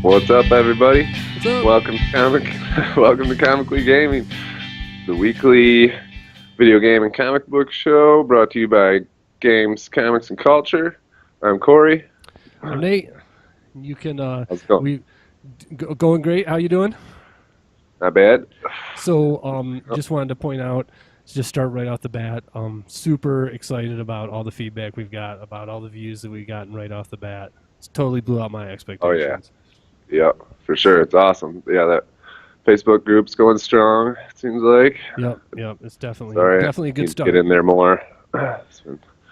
What's up, everybody? What's up? Welcome to Comically Gaming, the weekly video game and comic book show brought to you by Games, Comics, and Culture. I'm Corey. I'm Nate. You can. How's it going? Going great. How you doing? Not bad. So, just wanted to point out, just start right off the bat. Super excited about all the feedback we've got, about all the views that we've gotten right off the bat. It's totally blew out my expectations. Yeah, for sure. It's awesome. Yeah, that Facebook group's going strong, it seems like. Yep. It's definitely a good Need to start. Get in there more.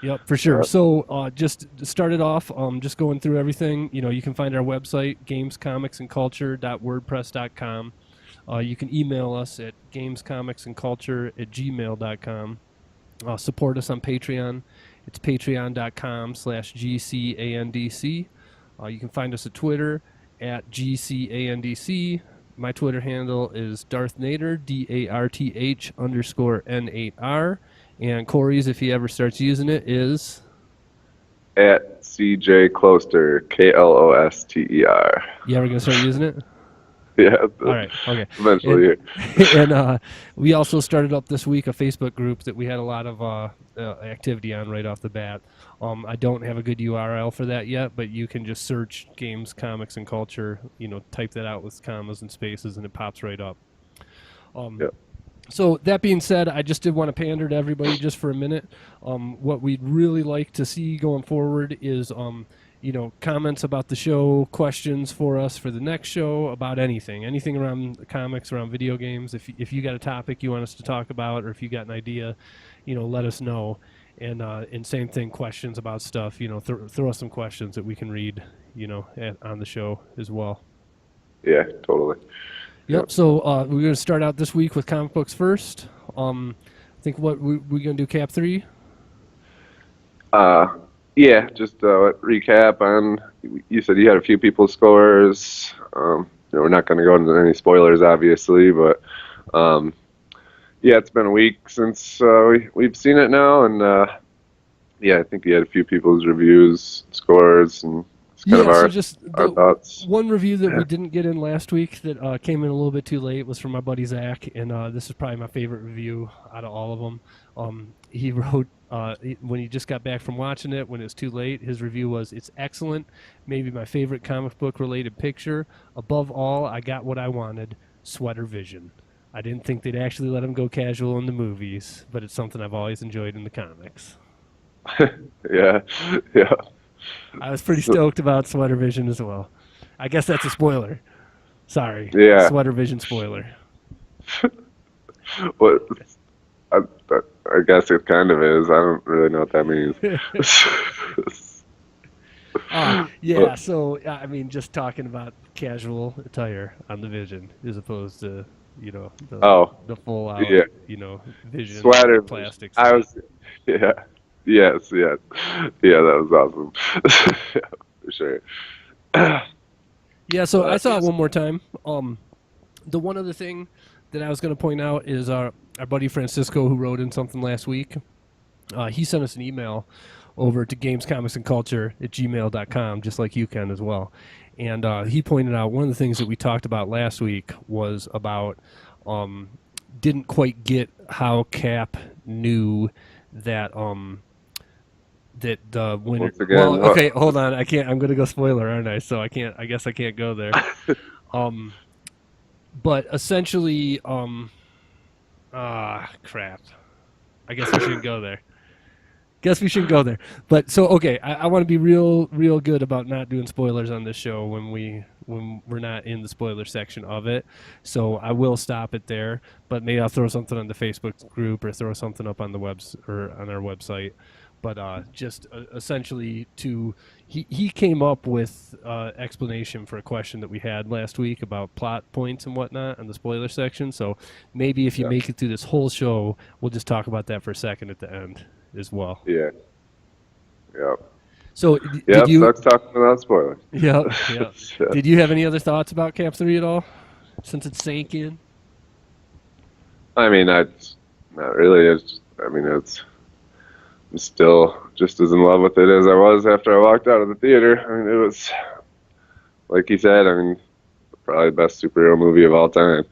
Yep, for sure. So, just started off, just going through everything. You can find our website, gamescomicsandculture.wordpress.com. You can email us at gamescomicsandculture@gmail.com. Support us on Patreon. It's patreon.com/GCANDC. You can find us at Twitter at GCANDC. My Twitter handle is DarthNader, DARTH_N8R. And Corey's, if he ever starts using it, is At CJ Closter, KLOSTER. You ever going to start using it? Yeah. All right. Okay. Eventually. And we also started up this week a Facebook group that we had a lot of activity on right off the bat. I don't have a good URL for that yet, but you can just search Games, Comics, and Culture. Type that out with commas and spaces, and it pops right up. Yep. So that being said, I just did want to pander to everybody just for a minute. What we'd really like to see going forward is comments about the show, questions for us for the next show about anything around comics, around video games. If you got a topic you want us to talk about, or if you got an idea, let us know. And same thing, questions about stuff. Throw us some questions that we can read, on the show as well. Yeah, totally. Yep. So we're going to start out this week with comic books first. I think we're going to do Cap 3. Yeah, just recap on. You said you had a few people's scores. We're not going to go into any spoilers, obviously, but yeah, it's been a week since we've seen it now, and yeah, I think you had a few people's reviews, scores, and it's kind of our thoughts. One review that we didn't get in last week that came in a little bit too late was from my buddy Zach, and this is probably my favorite review out of all of them. He wrote, when he just got back from watching it, when it was too late, his review was, "It's excellent, maybe my favorite comic book related picture. Above all, I got what I wanted, sweater vision. I didn't think they'd actually let him go casual in the movies, but it's something I've always enjoyed in the comics." Yeah. I was pretty stoked about Sweater Vision as well. I guess that's a spoiler. Sorry. Yeah. Sweater Vision spoiler. Well, I guess it kind of is. I don't really know what that means. Yeah, so, I mean, just talking about casual attire on the Vision as opposed to, the full out, Vision sweater plastics. Yes. Yeah, that was awesome. Yeah, for sure. Yeah, so I saw it one more time. The one other thing that I was going to point out is our buddy Francisco, who wrote in something last week. He sent us an email over to gamescomicsandculture@gmail.com, just like you can as well. And he pointed out one of the things that we talked about last week was about didn't quite get how Cap knew that that the winner. Once again, well, okay, hold on. I can't. I'm going to go spoiler, aren't I? So I can't. I guess I can't go there. But essentially, crap. I guess we shouldn't go there. But so okay, I want to be real good about not doing spoilers on this show when we're not in the spoiler section of it. So I will stop it there. But maybe I'll throw something on the Facebook group or throw something up on the or on our website. But just essentially he came up with explanation for a question that we had last week about plot points and whatnot in the spoiler section. So maybe if you make it through this whole show, we'll just talk about that for a second at the end as well. Yeah. So did you? Let's talk about spoilers. Yeah. Did you have any other thoughts about Cap 3 at all, since it sank in? I mean, not really. I'm still just as in love with it as I was after I walked out of the theater. I mean, it was like you said, I mean, probably the best superhero movie of all time.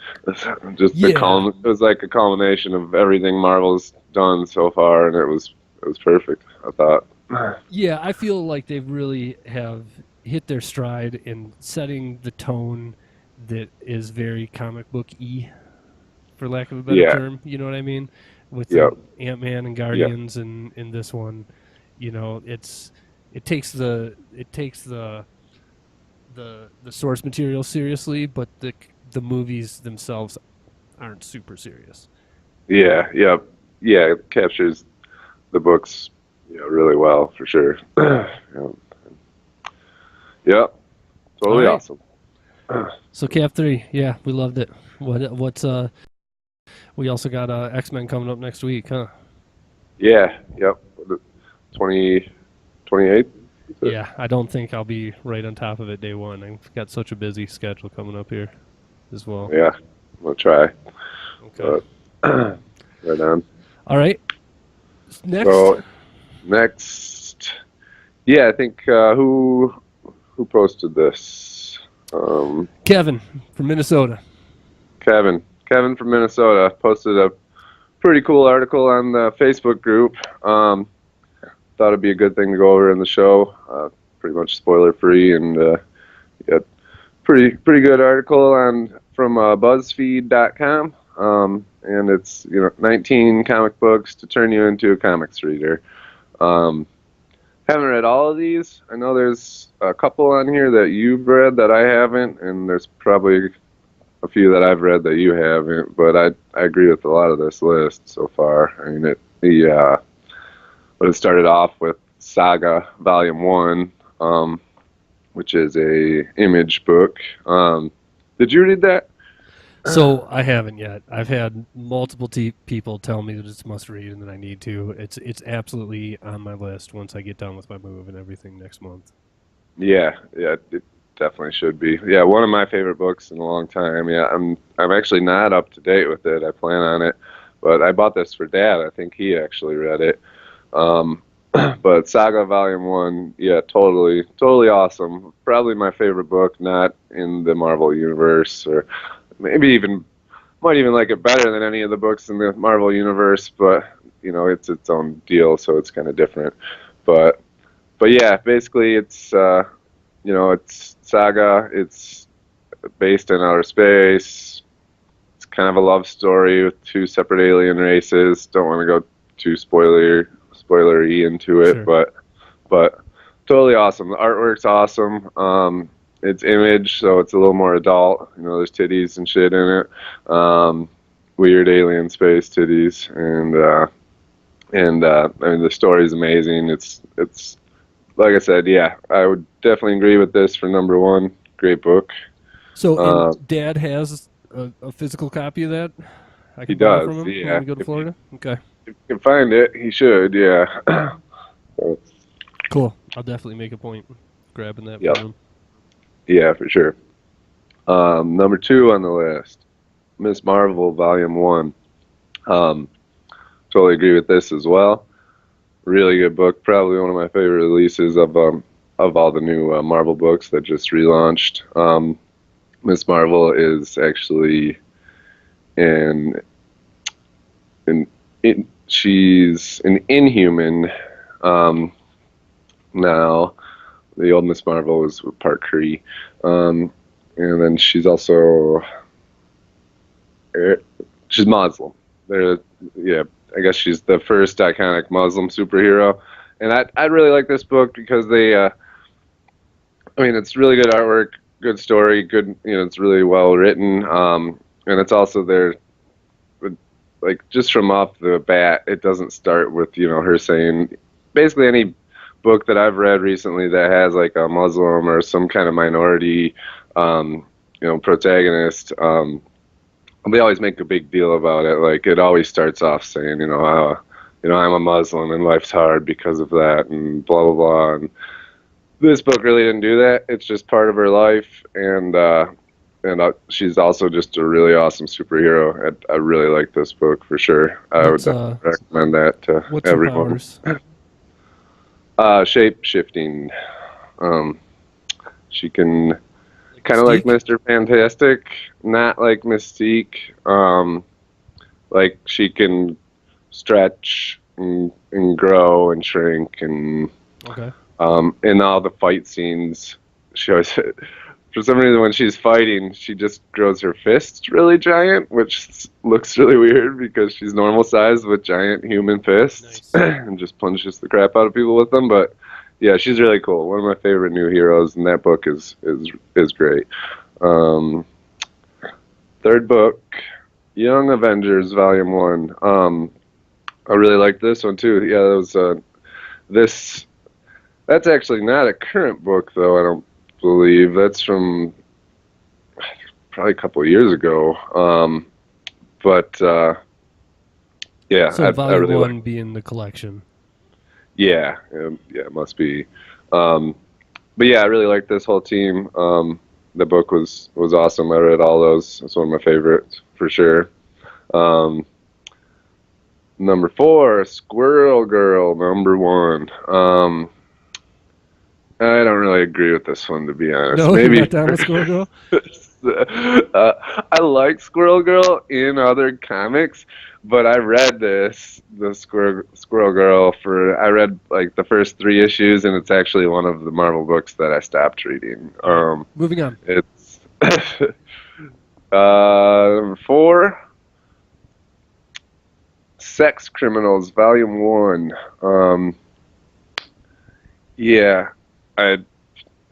Just Yeah. it was like a culmination of everything Marvel's done so far, and it was perfect, I thought. Yeah, I feel like they really have hit their stride in setting the tone that is very comic book y, for lack of a better Yeah, term. You know what I mean? With yep, Ant-Man and yep, Guardians, and in this one, you know, it takes the source material seriously, but the movies themselves aren't super serious. yeah, yep, yeah. It captures the books, really well for sure. Yep, yep, All totally right. awesome. So Cap 3, yeah, we loved it. What's we also got X-Men coming up next week, huh? Yeah, yep. 20, 28th. Yeah, I don't think I'll be right on top of it day one. I've got such a busy schedule coming up here as well. Yeah, I'm gonna try. Okay. But right on. All right. Next, So next, yeah, I think who posted this? Kevin from Minnesota. Kevin from Minnesota posted a pretty cool article on the Facebook group. Thought it'd be a good thing to go over in the show. Pretty much spoiler free, and yeah, pretty good article on from BuzzFeed.com. And it's 19 comic books to turn you into a comics reader. Um, haven't read all of these. I know there's a couple on here that you've read that I haven't, and there's probably a few that I've read that you haven't. But I agree with a lot of this list so far. I mean, but it started off with Saga Volume 1, which is a image book. Did you read that? So I haven't yet. I've had multiple people tell me that it's must read and that I need to. It's absolutely on my list once I get done with my move and everything next month. Yeah, yeah, it definitely should be. Yeah, one of my favorite books in a long time. Yeah, I'm actually not up to date with it. I plan on it, but I bought this for Dad. I think he actually read it. Um, but Saga Volume 1, yeah, totally awesome. Probably my favorite book, not in the Marvel universe, or maybe might even like it better than any of the books in the Marvel universe, but it's its own deal, so it's kind of different. But yeah, basically it's Saga. It's based in outer space. It's kind of a love story with two separate alien races. Don't want to go too spoilery into it, Sure. but totally awesome. The artwork's awesome. It's image, so it's a little more adult. There's titties and shit in it. Weird alien space titties, and I mean the story's amazing. It's like I said, yeah, I would definitely agree with this for number one. Great book. So, Uh, and Dad has a physical copy of that I he can borrow from does, him when yeah. we go to If you Florida. Okay. can find it, he should, yeah. So, Cool. I'll definitely make a point grabbing that yeah, from him. yeah, for sure. Number two on the list, Miss Marvel Volume 1. Um, totally agree with this as well. Really good book. Probably one of my favorite releases of all the new Marvel books that just relaunched. Miss Marvel is actually an, she's an Inhuman now. The old Miss Marvel was part Kree, and then she's also she's Muslim. Yeah, I guess she's the first iconic Muslim superhero, and I really like this book because I mean, it's really good artwork, good story, good. It's really well written, and it's also there. Like just from off the bat, it doesn't start with her saying. Basically, any book that I've read recently that has like a Muslim or some kind of minority, protagonist. They always make a big deal about it. Like it always starts off saying, I'm a Muslim and life's hard because of that, and blah blah blah. And this book really didn't do that. It's just part of her life, and she's also just a really awesome superhero. I really like this book for sure. I would What's recommend that to what's her everyone. powers? Shape shifting. Um, she can kind of like Mystique? Mr. Fantastic, not like Mystique. Like she can stretch and grow and shrink, and Okay. in all the fight scenes, she always, for some reason, when she's fighting, she just grows her fists really giant, which looks really weird because she's normal size with giant human fists Nice. and just punches the crap out of people with them. But yeah, she's really cool. One of my favorite new heroes, and that book is great. Um, Third book, Young Avengers Volume 1. I really like this one too. Yeah, that was this. That's actually not a current book though. I don't believe that's from probably a couple of years ago. But yeah, So I volume really like. one being the collection. Yeah, yeah, it must be. But yeah, I really like this whole team. The book was awesome. I read all those. It's one of my favorites for sure. Um, Number 4, Squirrel Girl, number 1. I don't really agree with this one, to be honest. No, you're Maybe not down with Squirrel Girl? I like Squirrel Girl in other comics, but I read the Squirrel Girl I read like the first 3 issues, and it's actually one of the Marvel books that I stopped reading. Moving on. It's number 4. Sex Criminals, Volume 1. Yeah, I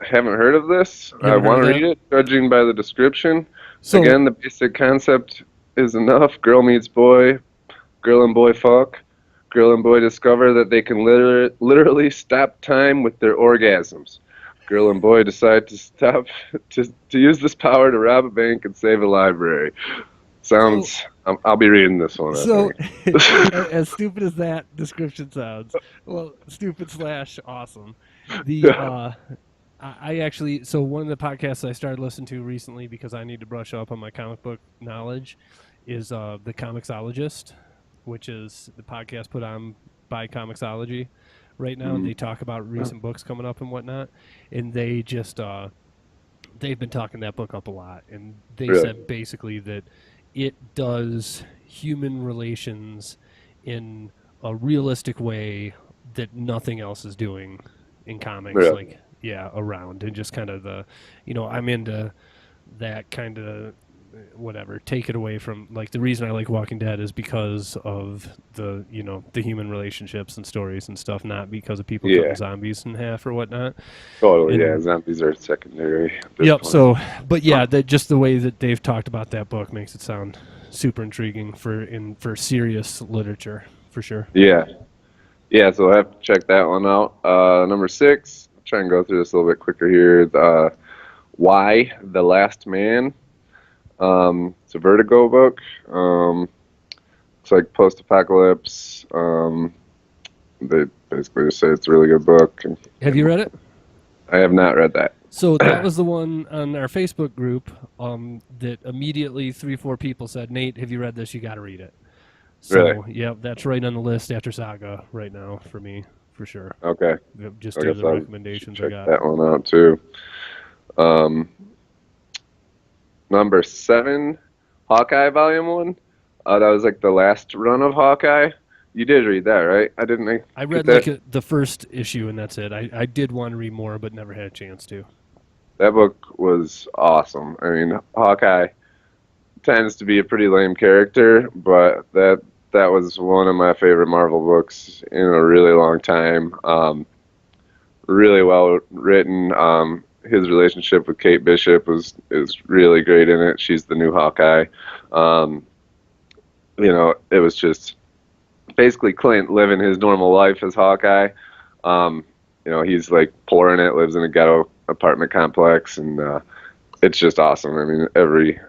haven't heard of this. You I haven't want heard to of read that? it, judging by the description. So, Again, the basic concept is enough. Girl meets boy, girl and boy fuck. Girl and boy discover that they can literally stop time with their orgasms. Girl and boy decide to stop to use this power to rob a bank and save a library. Sounds. I'll be reading this one. so I think. as stupid as that description sounds, well, stupid slash awesome. The I actually, so one of the podcasts I started listening to recently because I need to brush up on my comic book knowledge is the Comixologist, which is the podcast put on by Comixology right now, and they talk about recent books coming up and whatnot, and they just they've been talking that book up a lot, and they Really? said basically that it does human relations in a realistic way that nothing else is doing in comics. Really? Like, yeah, around, and just kind of I'm into that kind of whatever. Take it away from, like, the reason I like Walking Dead is because of the human relationships and stories and stuff, not because of people Yeah. cutting zombies in half or whatnot. Totally. And- Yeah, zombies are secondary. At this Yep. point. So, but yeah, just the way that they've talked about that book makes it sound super intriguing for serious literature, for sure. Yeah. Yeah, so I have to check that one out. Number 6, try and go through this a little bit quicker here. Why the Last Man? It's a Vertigo book. It's like post-apocalypse. They basically just say it's a really good book. Have you read it? I have not read that. So that was the one on our Facebook group that immediately 3-4 people said, "Nate, have you read this? You got to read it." So Really? yeah, that's right on the list after Saga right now for me, for sure. Okay. Just I due to guess the I'll recommendations I check got. that one out too. Number 7, Hawkeye Volume 1. That was like the last run of Hawkeye. You did read that, right? I didn't. I read that. like the first issue and that's it. I did want to read more, but never had a chance to. That book was awesome. I mean, Hawkeye tends to be a pretty lame character, but that was one of my favorite Marvel books in a really long time. Really well written. His relationship with Kate Bishop is really great in it. She's the new Hawkeye. It was just basically Clint living his normal life as Hawkeye. He's like poor in it, lives in a ghetto apartment complex, and it's just awesome. I mean,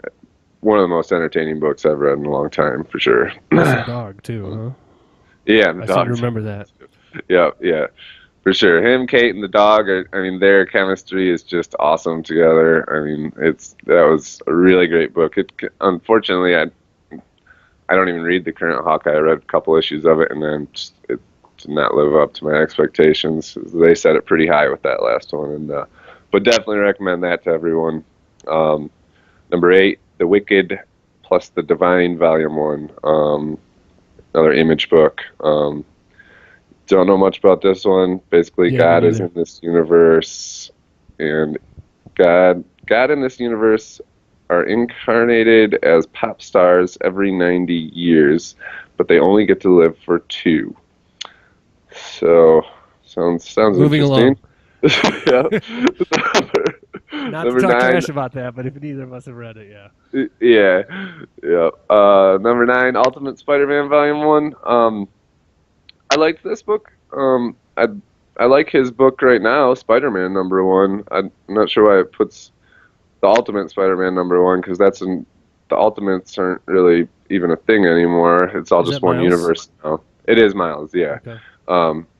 one of the most entertaining books I've read in a long time, for sure. Awesome dog too, huh? Yeah, and the I seem dog. to remember that. Yeah, for sure. Him, Kate, and the dog their chemistry is just awesome together. I mean, that was a really great book. Unfortunately, I don't even read the current Hawkeye. I read a couple issues of it, and then it did not live up to my expectations. They set it pretty high with that last one, but definitely recommend that to everyone. Number 8, The Wicked plus the Divine, Volume 1. Another Image book. Don't know much about this one. Basically, Yeah, me God is neither. in this universe, and God in this universe are incarnated as pop stars every 90 years, but they only get to live for 2. So, sounds Moving interesting. along. Yeah. Not to Number talk 9, trash about that, but if neither of us have read it, yeah. yeah, yeah. Number 9, Ultimate Spider-Man Volume 1. I liked this book. I like his book right now, Spider-Man number 1. I'm not sure why it puts the Ultimate Spider-Man number 1, because the Ultimates aren't really even a thing anymore. It's all Is that just one Miles? universe now. It is Miles, yeah. Okay.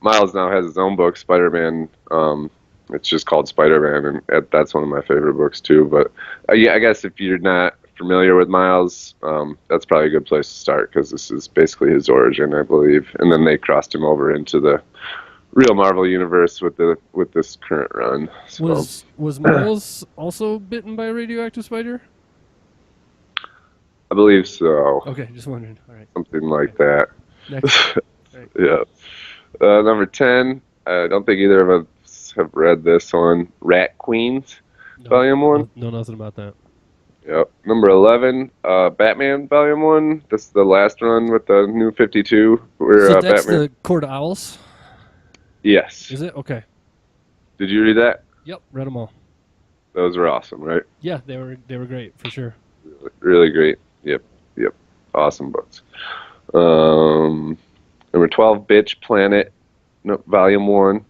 Miles now has his own book, Spider-Man. It's just called Spider-Man, and that's one of my favorite books too. But yeah, I guess if you're not familiar with Miles, that's probably a good place to start, because this is basically his origin, I believe. And then they crossed him over into the real Marvel universe with this current run. So Was Miles also bitten by a radioactive spider? I believe so, Okay, just wondering. All right. something like that. Next. All right. Yeah. Number 10. I don't think either of us have read this one. Rat Queens, No, Volume 1. no, nothing about that. Yep. Number 11, Batman Volume 1. This is the last run with the new 52. Where So that's Batman. the Court of Owls, Yes. is it? Okay. Did you read that? Yep, read them all. Those were awesome, right? Yeah, they were great for sure. Really great. Yep. Yep. Awesome books. Number 12, Bitch Planet, no, Volume 1.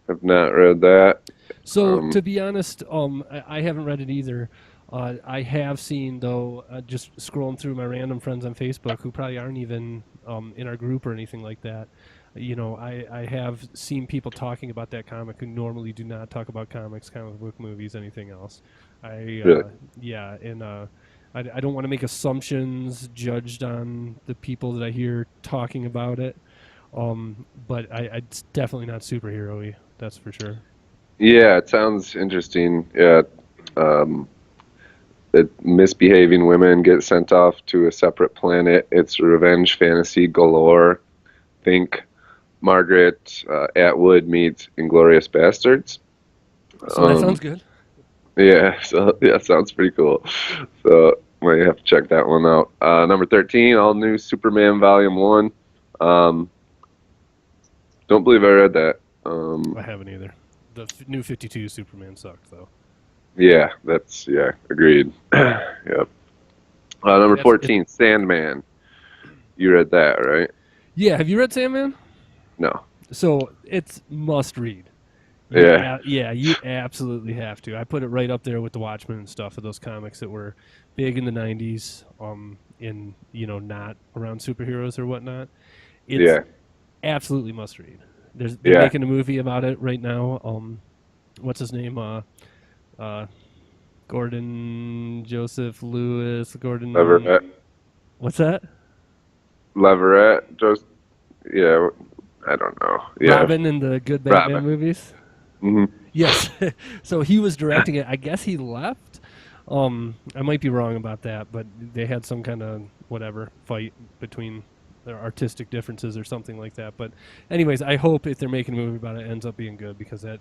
Have not read that. So to be honest, I haven't read it either. I have seen though, just scrolling through my random friends on Facebook who probably aren't even in our group or anything like that. You know, I have seen people talking about that comic who normally do not talk about comics, comic book movies, anything else. Really? Yeah, and I don't want to make assumptions judged on the people that I hear talking about it. But it's definitely not superhero-y, that's for sure. Yeah, it sounds interesting. Yeah. That misbehaving women get sent off to a separate planet. It's revenge fantasy galore. Think Margaret Atwood meets Inglorious Bastards. So that sounds Um, good. yeah, so yeah, sounds pretty cool. So might have to check that one out. Number 13, all new Superman Volume 1. Um, don't believe I read that. I haven't either. The new 52 Superman sucked though. Yeah, agreed. Yep. Number That's 14, Sandman. You read that, right? Yeah. Have you read Sandman? No. So it's must read. Yeah. Yeah, you absolutely have to. I put it right up there with the Watchmen and stuff of those comics that were big in the '90s. In not around superheroes or whatnot. It's Yeah. absolutely must read. They're Yeah. making a movie about it right now. What's his name? Gordon Joseph Lewis. Gordon. Leverett. What's that? Leverett. Just, yeah. I don't know. Yeah. Robin in the good Batman Robin. movies. Hmm. Yes. So he was directing it. I guess he left. I might be wrong about that, but they had some kind of whatever fight between their artistic differences or something like that. But anyways, I hope if they're making a movie about it, it ends up being good, because that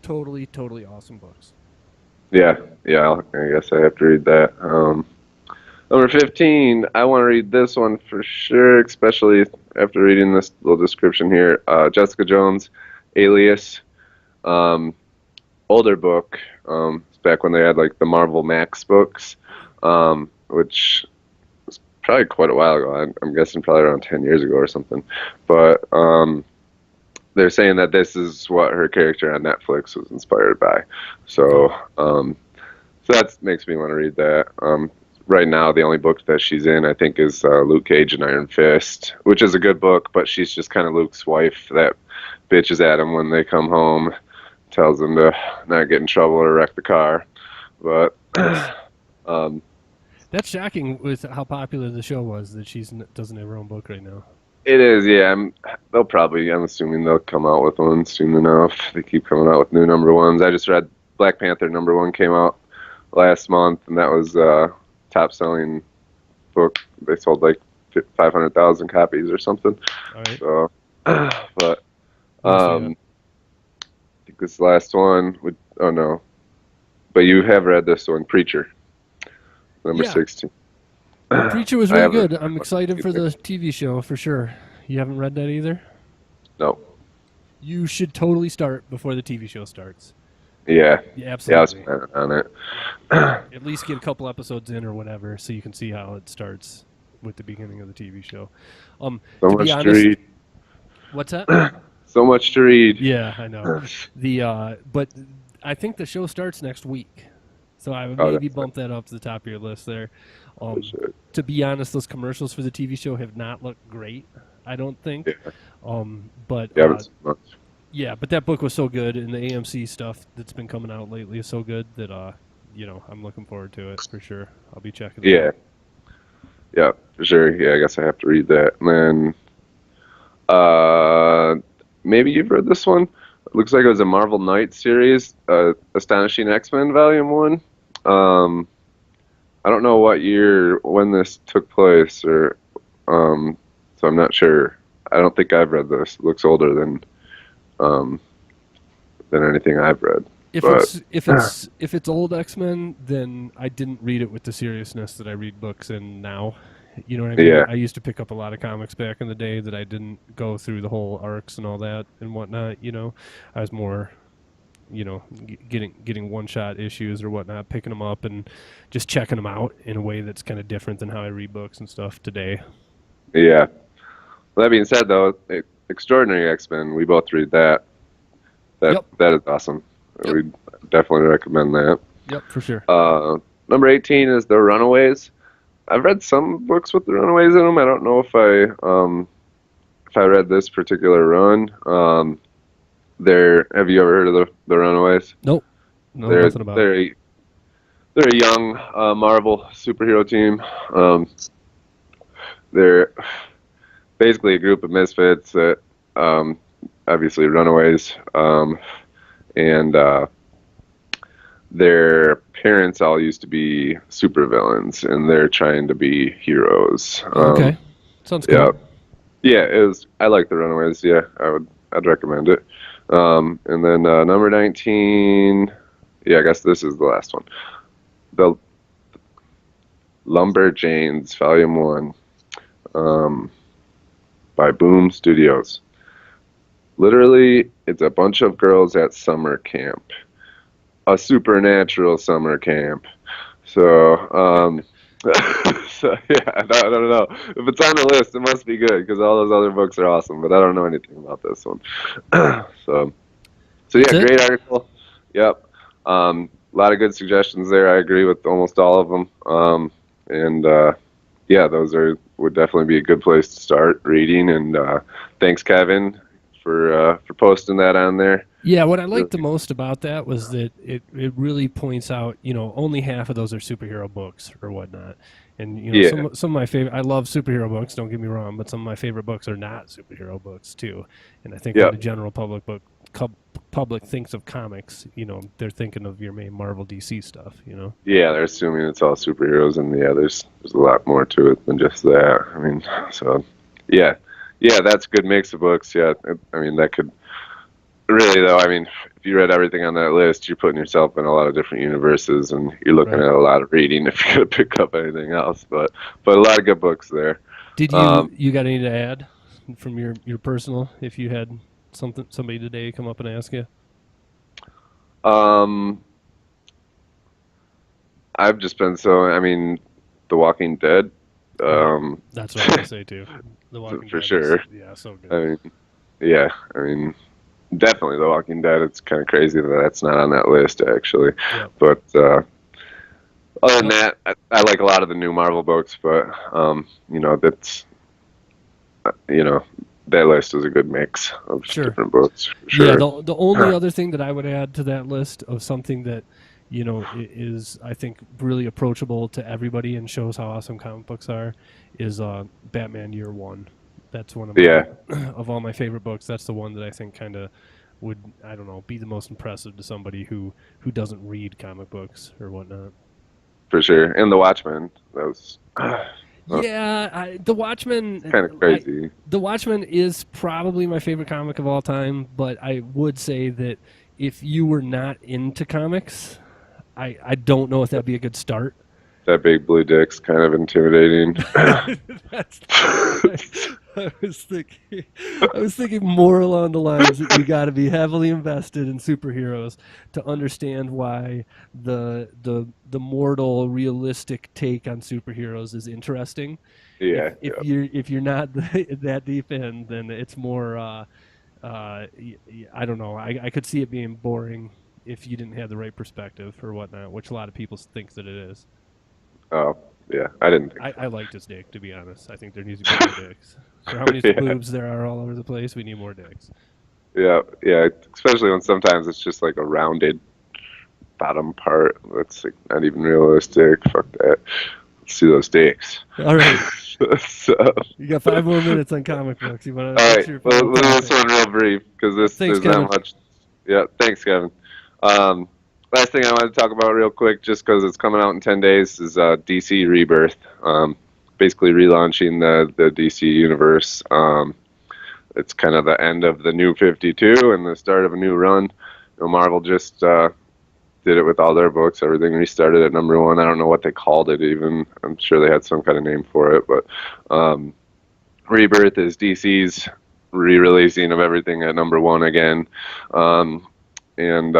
totally, totally awesome books. Yeah. Yeah. I guess I have to read that. Number 15, I want to read this one for sure, especially after reading this little description here. Jessica Jones, Alias. Older book. It's back when they had like the Marvel Max books, which was probably quite a while ago. I'm guessing probably around 10 years ago or something. But they're saying that this is what her character on Netflix was inspired by. So, so that makes me want to read that. Right now, the only book that she's in, I think, is Luke Cage and Iron Fist, which is a good book, but she's just kind of Luke's wife that bitches at him when they come home, tells him to not get in trouble or wreck the car. But That's shocking with how popular the show was that she doesn't have her own book right now. it is, yeah. I'm assuming they'll come out with one soon enough. They keep coming out with new number ones. I just read Black Panther #1 came out last month, and that was top selling book. They sold like 500,000 copies or something. All right. So, but Let me see that. I think this last one would. Oh no, but you have read this one, Preacher, number Yeah. 16. Preacher was I really haven't good. I'm excited for the TV show for sure. You haven't read that either? No. You should totally start before the TV show starts. Yeah. Yeah, Yeah, I was absolutely. planning on it. At least get a couple episodes in or whatever, so you can see how it starts with the beginning of the TV show. So To much be to honest, read. what's that? So much to read. Yeah, I know. But I think the show starts next week, so I would Oh, maybe that's bump that up to the top of your list there. for sure. To be honest, those commercials for the TV show have not looked great. I don't think. Yeah. But Yeah, but much. yeah, but that book was so good, and the AMC stuff that's been coming out lately is so good that I'm looking forward to it for sure. I'll be checking it Yeah. out. Yeah, for sure. Yeah, I guess I have to read that. And then maybe you've read this one. It looks like it was a Marvel Knights series, Astonishing X-Men Volume 1. I don't know what year when this took place, or so I'm not sure. I don't think I've read this. It looks older than anything I've read. If But it's old X-Men, then I didn't read it with the seriousness that I read books in now. You know what I mean? Yeah. I used to pick up a lot of comics back in the day that I didn't go through the whole arcs and all that and whatnot. I was more, getting one-shot issues or whatnot, picking them up and just checking them out in a way that's kind of different than how I read books and stuff today. yeah. Well, that being said, though, Extraordinary X-Men, we both read that. Yep. That is awesome. Yep. We definitely recommend that. Yep, for sure. Number 18 is The Runaways. I've read some books with The Runaways in them. I don't know if I read this particular run. Have you ever heard of the Runaways? Nope. No, They're nothing about it. they're a young Marvel superhero team. They're basically a group of misfits that obviously runaways, and their parents all used to be supervillains, and they're trying to be heroes. Okay. Sounds cool. Yeah, yeah. It was. I like the Runaways. Yeah, I'd recommend it. And then number 19. Yeah, I guess this is the last one. The Lumberjanes, Volume 1, by Boom Studios. Literally, it's a bunch of girls at summer camp. A supernatural summer camp. So, so yeah, I don't know. If it's on the list, it must be good because all those other books are awesome, but I don't know anything about this one. So yeah, That's it? great article. Yep. A lot of good suggestions there. I agree with almost all of them. And yeah, would definitely be a good place to start reading. And thanks, Kevin, for posting that on there. Yeah, what I liked the most about that was that it really points out, only half of those are superhero books or whatnot. And, Yeah. some of my favorite, I love superhero books, don't get me wrong, but some of my favorite books are not superhero books too. And I think Yeah. when the general public thinks of comics, they're thinking of your main Marvel DC stuff, Yeah, they're assuming it's all superheroes, and yeah, there's a lot more to it than just that. I mean, so yeah, that's a good mix of books. Yeah, I mean that could really though. I mean, if you read everything on that list, you're putting yourself in a lot of different universes, and you're looking Right. at a lot of reading if you're gonna pick up anything else. But a lot of good books there. Did you got any to add from your personal, if you had somebody today come up and ask you? I've just been I mean, The Walking Dead. That's what I would say too. The Walking For Dead sure. Yeah, so good. I mean, yeah, I mean, definitely The Walking Dead. It's kind of crazy that that's not on that list, actually. Yep. But other than that, I like a lot of the new Marvel books, but that's that list is a good mix of Sure. different books. For sure. Yeah, the only other thing that I would add to that list of something that is, I think, really approachable to everybody and shows how awesome comic books are is Batman Year One. That's one of my, Yeah. of all my favorite books. That's the one that I think kind of would, I don't know, be the most impressive to somebody who doesn't read comic books or whatnot. For sure. And the Watchmen, that was Yeah, The Watchmen. kind of crazy. The Watchmen is probably my favorite comic of all time, but I would say that if you were not into comics, I don't know if that'd be a good start. That big blue dick's kind of intimidating. That's, I was thinking more along the lines that you got to be heavily invested in superheroes to understand why the mortal, realistic take on superheroes is interesting. Yeah, If you're not that deep in, then it's more. I don't know. I could see it being boring if you didn't have the right perspective or whatnot, which a lot of people think that it is. oh, yeah. I didn't think I liked his dick, to be honest. I think there needs to be more dicks. For how many Yeah. boobs there are all over the place, we need more dicks. Yeah, yeah. Especially when sometimes it's just like a rounded bottom part. That's like not even realistic. Fuck that. Let's see those dicks. All right, So, you got 5 more minutes on comic books. You want to? all What's right. your Well, final we'll do this topic? one real brief because Thanks, there's Kevin. not much. Yeah, thanks, Kevin. Um, last thing I wanted to talk about real quick, just because it's coming out in 10 days, is DC Rebirth. Basically relaunching the DC universe. It's kind of the end of the New 52 and the start of a new run. Marvel just did it with all their books. Everything restarted at #1. I don't know what they called it even. I'm sure they had some kind of name for it, but Rebirth is DC's re-releasing of everything at #1 again. And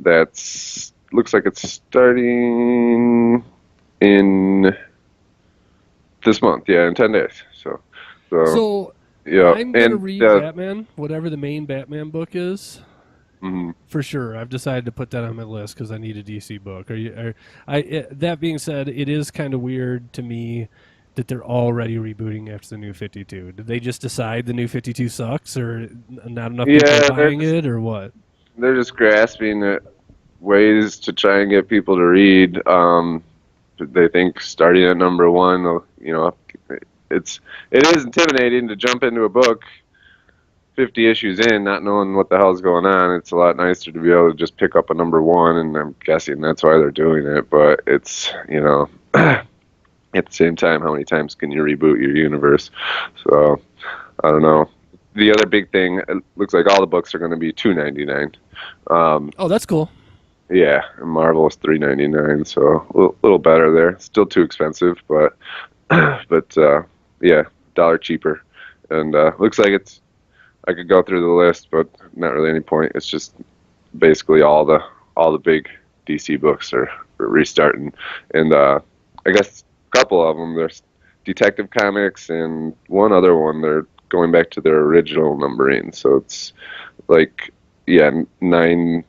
that's looks like it's starting in this month. Yeah, in 10 days. So yeah, I'm gonna and read Batman, whatever the main Batman book is. mhm. For sure, I've decided to put that on my list because I need a DC book. That being said, it is kind of weird to me that they're already rebooting after the New 52. Did they just decide the New 52 sucks, or not enough people Yeah, are buying it, or what? they're just grasping at ways to try and get people to read. They think starting at #1, it is intimidating to jump into a book 50 issues in, not knowing what the hell's going on. It's a lot nicer to be able to just pick up a #1, and I'm guessing that's why they're doing it. But it's, at the same time, how many times can you reboot your universe? So I don't know. The other big thing, it looks like all the books are going to be $2.99. Oh, that's cool. Yeah, and Marvel is $3.99, so a little better there. Still too expensive, but yeah, $1 cheaper. And looks like I could go through the list, but not really any point. It's just basically all the big DC books are restarting, and I guess a couple of them there's Detective Comics and one other one they're going back to their original numbering. So it's like, yeah, 9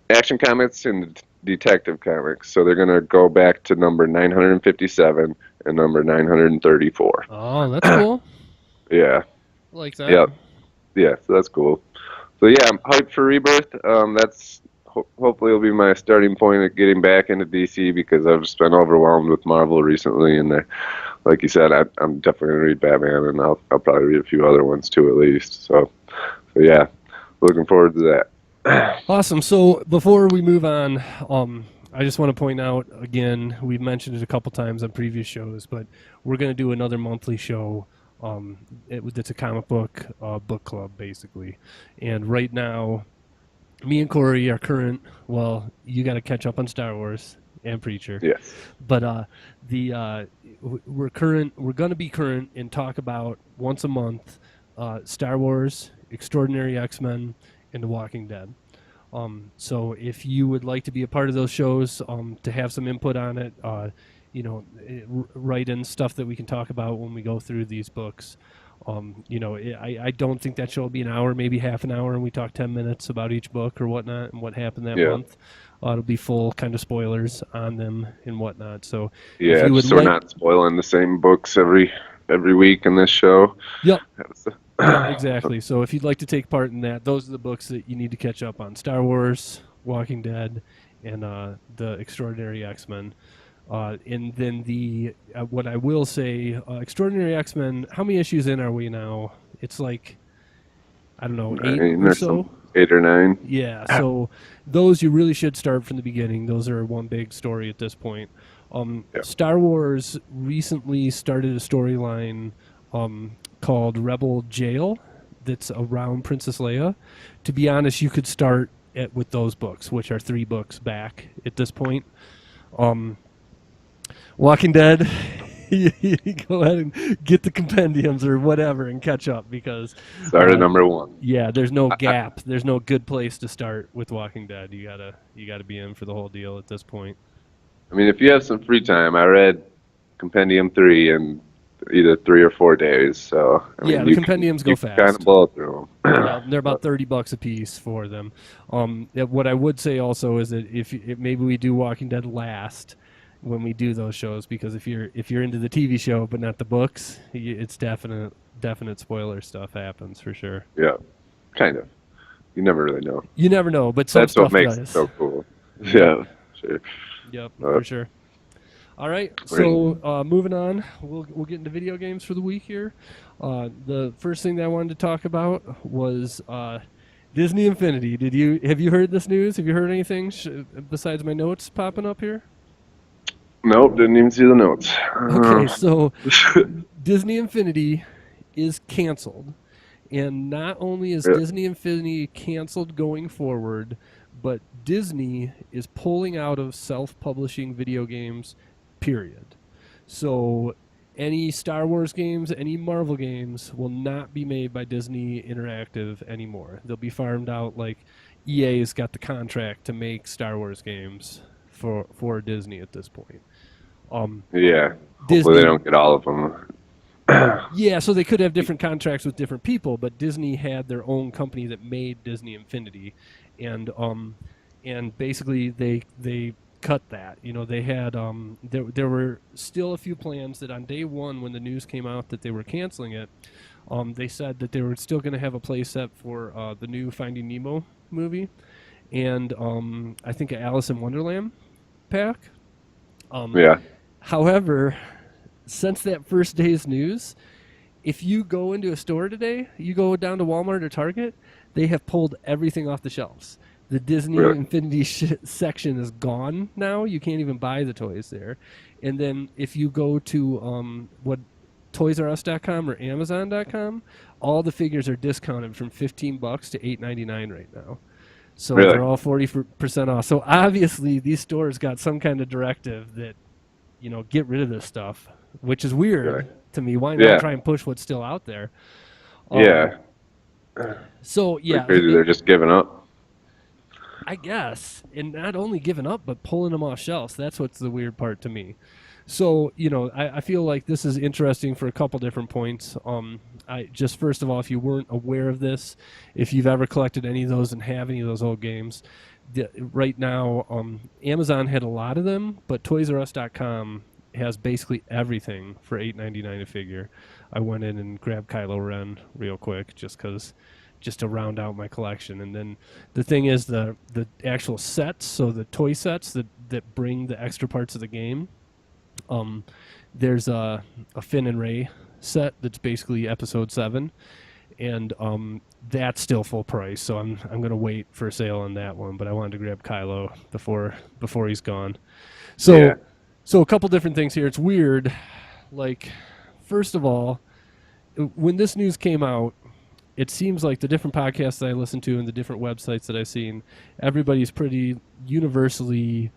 Action Comics and Detective Comics. So they're gonna go back to number 957 and number 934. Oh, that's cool. Yeah, I like that. yeah, yeah. So that's cool. So yeah, I'm hyped for Rebirth. That's hopefully will be my starting point at getting back into DC because I've just been overwhelmed with Marvel recently, and like you said, I'm definitely gonna read Batman, and I'll probably read a few other ones too at least. So yeah, looking forward to that. Awesome. So before we move on, I just want to point out again, we've mentioned it a couple times on previous shows, but we're going to do another monthly show. It's a comic book book club, basically. And right now, me and Corey are current. Well, you got to catch up on Star Wars and Preacher. Yes. But we're current. We're going to be current and talk about once a month Star Wars, Extraordinary X-Men, and The Walking Dead. So if you would like to be a part of those shows, to have some input on it, write in stuff that we can talk about when we go through these books. I don't think that show will be an hour, maybe half an hour, and we talk 10 minutes about each book or whatnot and what happened that month. It'll be full kind of spoilers on them and whatnot. So yeah, we're not spoiling the same books every week in this show. Yep. Yeah, exactly. So if you'd like to take part in that, those are the books that you need to catch up on: Star Wars, Walking Dead, and the Extraordinary X-Men. And then what I will say, Extraordinary X-Men, how many issues in are we now? It's like, I don't know, 8 9 or or so. some 8 or 9. Yeah, so those you really should start from the beginning. Those are one big story at this point. Yeah. Star Wars recently started a storyline called Rebel Jail that's around Princess Leia. To be honest, you could start with those books, which are 3 books back at this point. Walking Dead, you go ahead and get the compendiums or whatever and catch up because Start at number 1. yeah, there's no gap. There's no good place to start with Walking Dead. You gotta be in for the whole deal at this point. I mean, if you have some free time, I read Compendium 3 in either 3 or 4 days. So I mean, Yeah, the compendiums go fast. Kind of blow through them. Yeah, they're about $30 a piece for them. What I would say also is that if maybe we do Walking Dead last when we do those shows, because if you're into the TV show but not the books, it's definite spoiler stuff happens for sure. Yeah, kind of. You never really know. You never know, but some That's stuff what makes does. it so cool. Yeah, sure. Yep, for sure. All right, so moving on, we'll get into video games for the week here. The first thing that I wanted to talk about was Disney Infinity. Have you heard this news? Have you heard anything besides my notes popping up here? Nope, didn't even see the notes. Okay, so Disney Infinity is canceled. And not only is Disney Infinity canceled going forward, but Disney is pulling out of self-publishing video games, period. So any Star Wars games, any Marvel games will not be made by Disney Interactive anymore. They'll be farmed out like EA's got the contract to make Star Wars games for Disney at this point. Yeah, Disney, hopefully they don't get all of them. Yeah, so they could have different contracts with different people, but Disney had their own company that made Disney Infinity, and basically they cut that. You know, they had there were still a few plans that on day one when the news came out that they were canceling it, they said that they were still going to have a play set for the new Finding Nemo movie, and I think an Alice in Wonderland pack. Yeah. However, since that first day's news, if you go into a store today, you go down to Walmart or Target, they have pulled everything off the shelves. The Disney Infinity section is gone now. You can't even buy the toys there. And then if you go to ToysRUs.com or Amazon.com, all the figures are discounted from $15 to $8.99 right now. So they're all 40% off. So obviously these stores got some kind of directive that, you know, get rid of this stuff, which is weird to me. Why not try and push what's still out there? So yeah, crazy. They're just giving up, I guess, and not only giving up, but pulling them off shelves. That's what's the weird part to me. So, you know, I feel like this is interesting for a couple different points. Just first of all, if you weren't aware of this, if you've ever collected any of those and have any of those old games, right now, Amazon had a lot of them, but ToysRUs.com has basically everything for $8.99 a figure. I went in and grabbed Kylo Ren real quick just to round out my collection. And then the thing is the actual sets, so the toy sets that bring the extra parts of the game. There's a Finn and Rey set that's basically Episode 7. And that's still full price, so I'm gonna wait for a sale on that one. But I wanted to grab Kylo before he's gone. So a couple different things here. It's weird. Like, first of all, when this news came out, it seems like the different podcasts that I listen to and the different websites that I've seen, everybody's pretty universally,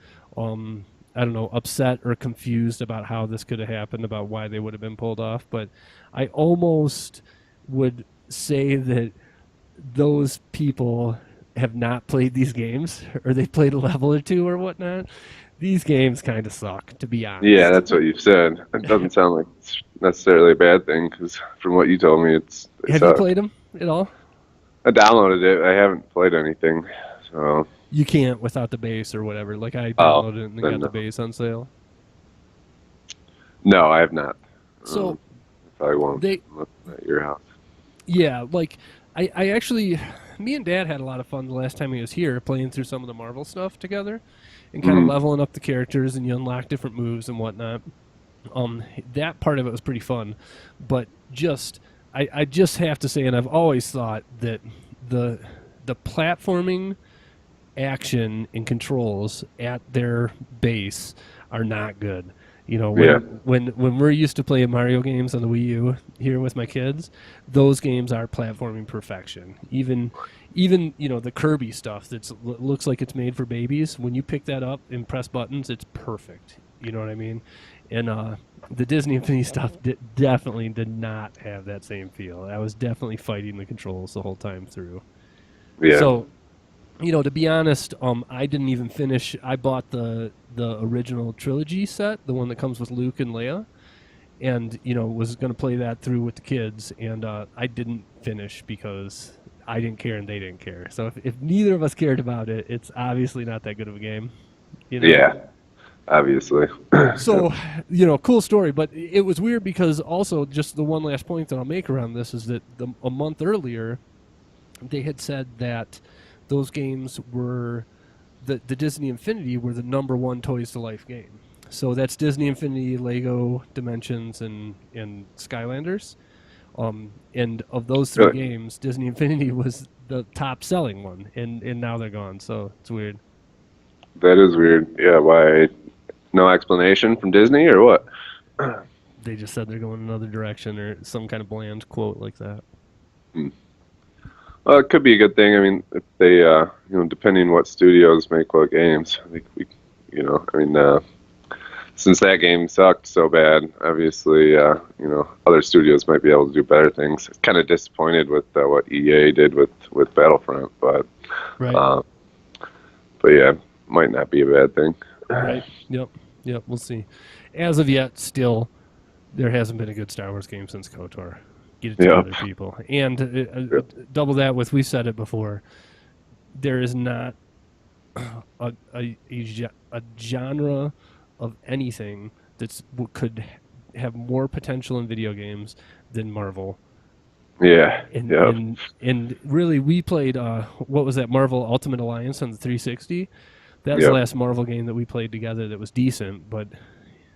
upset or confused about how this could have happened, about why they would have been pulled off. But I almost would say that those people have not played these games, or they played a level or two or whatnot. These games kind of suck, to be honest. Yeah, that's what you've said. It doesn't sound like it's necessarily a bad thing, because from what you told me, Have you played them at all? I downloaded it. I haven't played anything, so. You can't without the base or whatever. Like, I downloaded it and got the base on sale. No, I have not. So probably won't at your house. Yeah, like I actually, me and Dad had a lot of fun the last time he was here playing through some of the Marvel stuff together and kind of leveling up the characters, and you unlock different moves and whatnot. That part of it was pretty fun, but just I just have to say, and I've always thought that the platforming action and controls at their base are not good. You know, Yeah. when we're used to playing Mario games on the Wii U here with my kids, those games are platforming perfection. Even you know the Kirby stuff that looks like it's made for babies. When you pick that up and press buttons, it's perfect. You know what I mean? And the Disney Infinity stuff definitely did not have that same feel. I was definitely fighting the controls the whole time through. Yeah. So, you know, to be honest, I didn't even finish. I bought the original trilogy set, the one that comes with Luke and Leia, and you know was going to play that through with the kids, and I didn't finish because I didn't care and they didn't care. So if neither of us cared about it, it's obviously not that good of a game. You know? Yeah. Obviously. So, you know, cool story, but it was weird because also just the one last point that I'll make around this is that a month earlier, they had said that those games were the Disney Infinity were the #1 Toys to Life game. So that's Disney Infinity, Lego Dimensions, and Skylanders. And of those three Really? games, Disney Infinity was the top selling one, and now they're gone. So it's weird. That is weird. Yeah. Why? No explanation from Disney or what? They just said they're going another direction or some kind of bland quote like that. Hmm. Well, it could be a good thing. I mean, if they, depending what studios make what games, I think since that game sucked so bad, obviously, other studios might be able to do better things. Kind of disappointed with what EA did with Battlefront, but, Right. uh, but yeah, might not be a bad thing. Right. Yep. We'll see. As of yet, still, there hasn't been a good Star Wars game since KOTOR. Get it together, Yep. people. And Yep. double that with, we've said it before, there is not a genre of anything that could have more potential in video games than Marvel. Yeah. And Yep. and really, we played what was that, Marvel Ultimate Alliance on the 360. That was the Yep. last Marvel game that we played together that was decent, but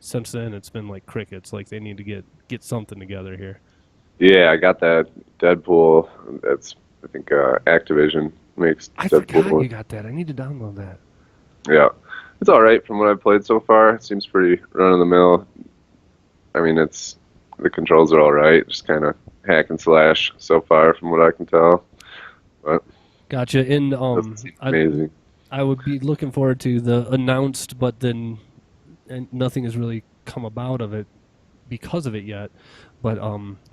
since then it's been like crickets. Like they need to get something together here. Yeah, I got that Deadpool. That's I think Activision makes I forgot Deadpool. you got that. I need to download that. Yeah, it's all right from what I've played so far. It seems pretty run of the mill. I mean, the controls are all right. Just kind of hack and slash so far from what I can tell. But Gotcha. And it doesn't seem amazing. I would be looking forward to the announced, but then and nothing has really come about of it because of it yet. But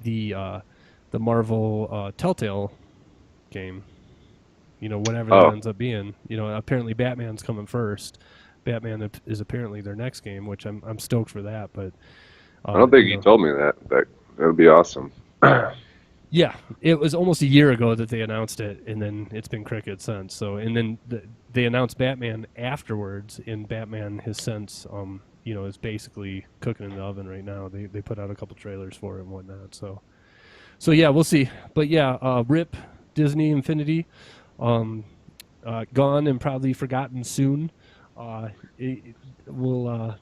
the Marvel Telltale game, you know, whatever that Oh, ends up being, you know, apparently Batman's coming first. Batman is apparently their next game, which I'm stoked for that. But I don't think you you know, told me that. That would be awesome. yeah, it was almost a year ago that they announced it, and then it's been cricket since. So, and then they announced Batman afterwards, and Batman has since, is basically cooking in the oven right now. They put out a couple trailers for it and whatnot. So yeah, we'll see. But yeah, RIP Disney Infinity, gone and probably forgotten soon. It will.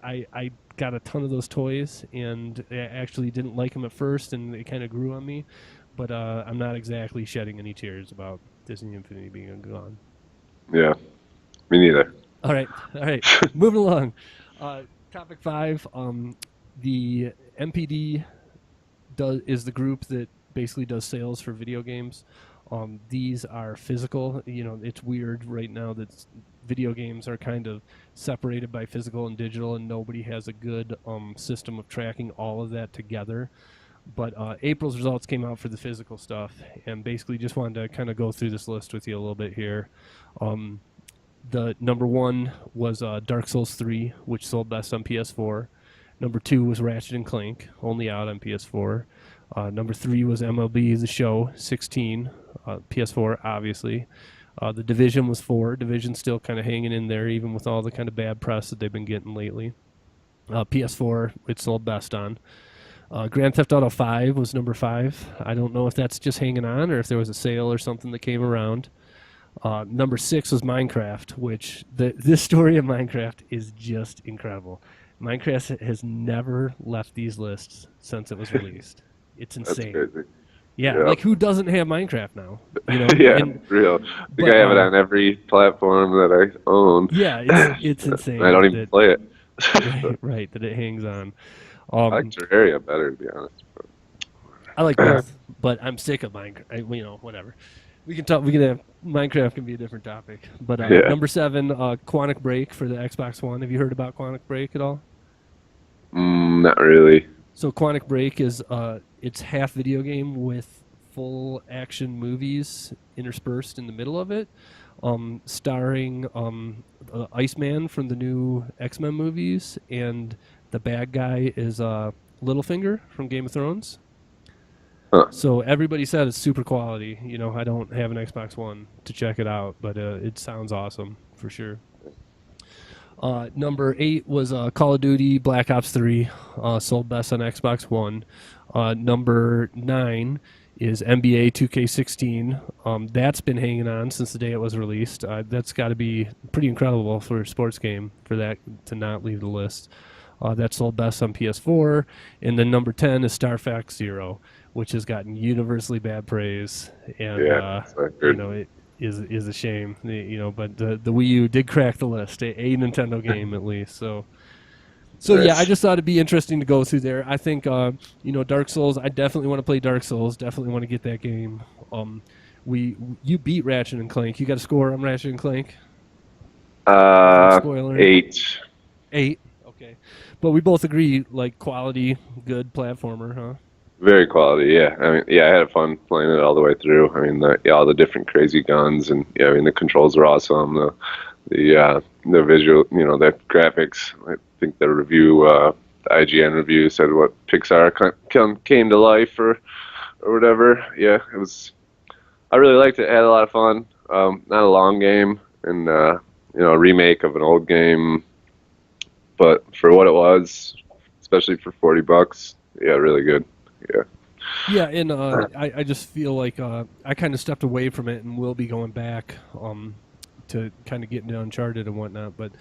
I got a ton of those toys, and I actually didn't like them at first, and they kind of grew on me. But I'm not exactly shedding any tears about Disney Infinity being gone. Yeah, me neither. All right. Moving along. Topic 5. The MPD is the group that basically does sales for video games. These are physical. You know, it's weird right now that video games are kind of separated by physical and digital, and nobody has a good system of tracking all of that together. But April's results came out for the physical stuff, and basically just wanted to kind of go through this list with you a little bit here. The #1 was Dark Souls 3, which sold best on PS4. #2 was Ratchet and Clank, only out on PS4. #3 was MLB The Show 16, PS4 obviously. The Division was 4. Division's still kind of hanging in there, even with all the kind of bad press that they've been getting lately. PS4, it sold best on. Grand Theft Auto 5 was #5. I don't know if that's just hanging on or if there was a sale or something that came around. #6 was Minecraft, which this story of Minecraft is just incredible. Minecraft has never left these lists since it was released. It's That's insane. crazy. Yeah, Yeah. like who doesn't have Minecraft now? Yeah, And real. I think but I have it on every platform that I own. yeah, it's I don't insane even that play it. right that it hangs on. I like Um, Terraria better, to be honest. I like both, but I'm sick of Minecraft. Whatever. We can talk. We can have Minecraft can be a different topic. But Yeah. number 7, Quantic Break for the Xbox One. Have you heard about Quantic Break at all? Not really. So Quantic Break is it's half video game with full action movies interspersed in the middle of it, starring Iceman from the new X-Men movies, and the bad guy is Littlefinger from Game of Thrones. Huh. So everybody said it's super quality. I don't have an Xbox One to check it out, but it sounds awesome for sure. Number 8 was Call of Duty Black Ops 3, sold best on Xbox One. Number 9 is NBA 2K16. That's been hanging on since the day it was released. That's got to be pretty incredible for a sports game for that to not leave the list. That sold best on PS4. And then number 10 is Star Fox Zero, which has gotten universally bad praise. And, Yeah, so it is a shame, but the Wii U did crack the list, a Nintendo game at least. So yeah, I nice. just thought it'd be interesting to go through there. I think Dark Souls. I definitely want to play Dark Souls. Definitely want to get that game. You beat Ratchet and Clank. You got a score on Ratchet and Clank? Without spoiler. 8. 8. Okay, but we both agree like quality, good platformer, huh? Very quality, yeah. I mean, yeah, I had fun playing it all the way through. I mean, all the different crazy guns, and yeah, I mean, the controls were awesome. The visual, the graphics. I think the IGN review said what Pixar came to life or whatever. Yeah, it was. I really liked it. I had a lot of fun. Not a long game, and a remake of an old game, but for what it was, especially for $40, yeah, really good. Yeah. Yeah, and I just feel like I kind of stepped away from it and will be going back to kind of get into Uncharted and whatnot. But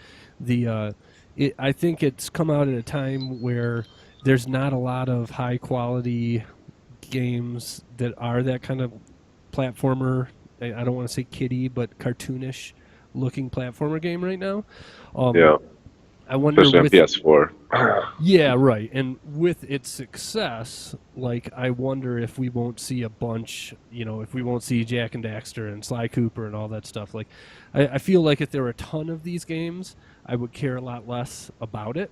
I think it's come out at a time where there's not a lot of high quality games that are that kind of platformer. I don't want to say kiddie, but cartoonish looking platformer game right now. Yeah, I wonder especially on with PS4. yeah, right. And with its success, like I wonder if we won't see a bunch, if we won't see Jack and Daxter and Sly Cooper and all that stuff. Like, I feel like if there were a ton of these games, I would care a lot less about it.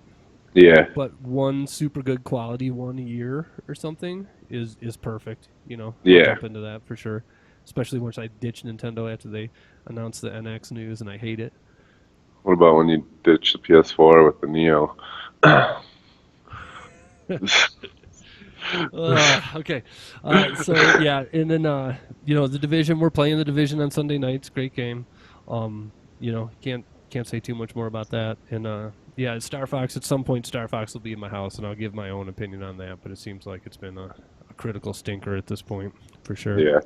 Yeah, But one super good quality one a year or something is perfect. I'll yeah. jump into that for sure. Especially once I ditch Nintendo after they announced the NX news, and I hate it. What about when you ditch the PS4 with the Neo? Okay. So yeah, and then the Division. We're playing the Division on Sunday nights. Great game. Can't say too much more about that. And yeah, Star Fox. At some point, Star Fox will be in my house, and I'll give my own opinion on that. But it seems like it's been a critical stinker at this point, for sure. Yeah.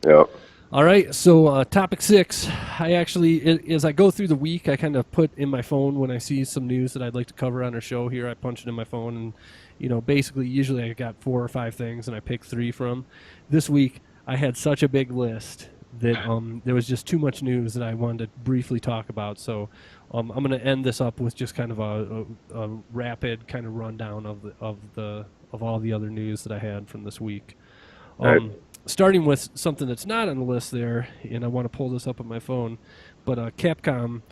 Yep. All right, so topic 6. I actually, as I go through the week, I kind of put in my phone when I see some news that I'd like to cover on our show here. I punch it in my phone, and basically, usually I got 4 or 5 things, and I pick 3 from. This week, I had such a big list that there was just too much news that I wanted to briefly talk about. So I'm going to end this up with just kind of a rapid kind of rundown of all the other news that I had from this week. Right. Starting with something that's not on the list there, and I want to pull this up on my phone, but Capcom,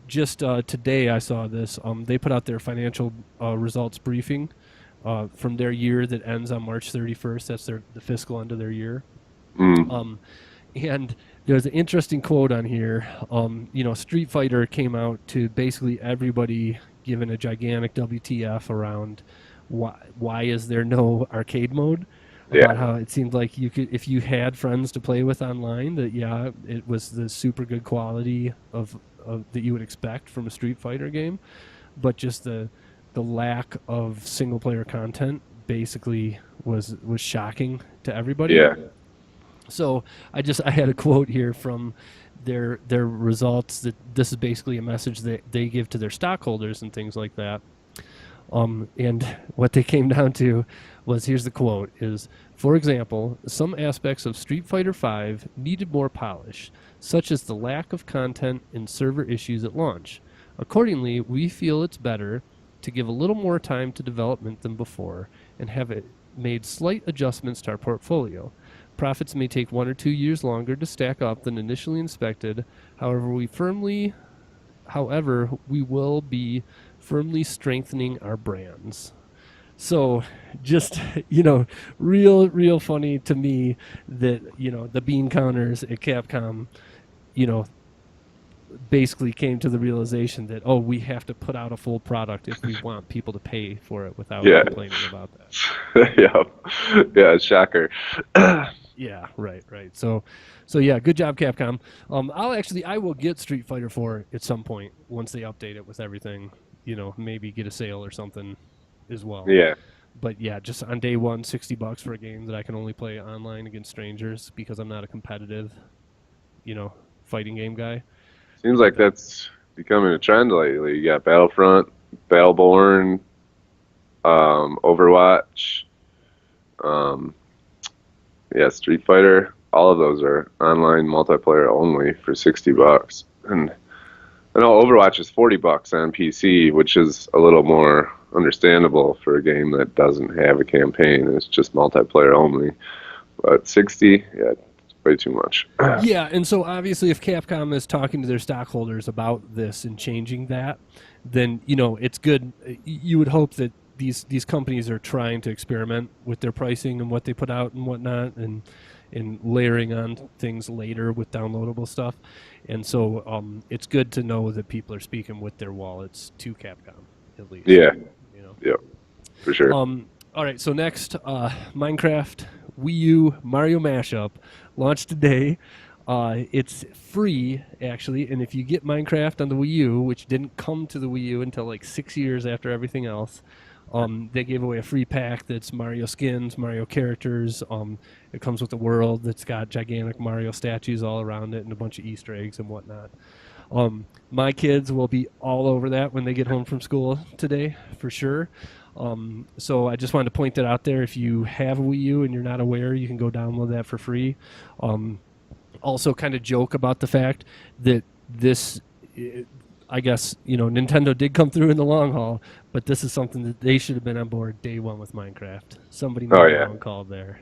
just today I saw this. They put out their financial results briefing from their year that ends on March 31st. That's the fiscal end of their year. And there's an interesting quote on here. Street Fighter came out to basically everybody giving a gigantic WTF around why is there no arcade mode? About how it seemed like you could, if you had friends to play with online, that it was the super good quality of that you would expect from a Street Fighter game, but just the lack of single player content basically was shocking to everybody. Yeah. So I had a quote here from their results that this is basically a message that they give to their stockholders and things like that. And what they came down to was, here's the quote, is, for example, some aspects of Street Fighter V needed more polish, such as the lack of content and server issues at launch. Accordingly, we feel it's better to give a little more time to development than before and have it made slight adjustments to our portfolio. Profits may take 1 or 2 years longer to stack up than initially expected. However, we will be firmly strengthening our brands. So, just, real funny to me that, the bean counters at Capcom, basically came to the realization that, we have to put out a full product if we want people to pay for it without complaining about that. Yeah, shocker. Yeah, right. So yeah, good job, Capcom. I will get Street Fighter 4 at some point once they update it with everything. Maybe get a sale or something as well. Yeah. But yeah, just on day one, $60 for a game that I can only play online against strangers because I'm not a competitive, fighting game guy. Seems like that's becoming a trend lately. You got Battlefront, Battleborn, Overwatch, um, yeah, Street Fighter. All of those are online multiplayer only for $60. And I know Overwatch is $40 on PC, which is a little more understandable for a game that doesn't have a campaign. It's just multiplayer only. But 60, yeah, it's way too much. Yeah, and so obviously if Capcom is talking to their stockholders about this and changing that, then, it's good. You would hope that these companies are trying to experiment with their pricing and what they put out and whatnot, and layering on things later with downloadable stuff. And so it's good to know that people are speaking with their wallets to Capcom, at least. Yeah. Yeah, for sure. All right, so next, Minecraft Wii U Mario Mashup launched today. It's free, actually, and if you get Minecraft on the Wii U, which didn't come to the Wii U until like 6 years after everything else, they gave away a free pack that's Mario skins, Mario characters. It comes with a world that's got gigantic Mario statues all around it and a bunch of Easter eggs and whatnot. My kids will be all over that when they get home from school today, for sure. So I just wanted to point that out there. If you have a Wii U and you're not aware, you can go download that for free. Also kind of joke about the fact that this, I guess, Nintendo did come through in the long haul, but this is something that they should have been on board day one with Minecraft. Somebody made a wrong call there,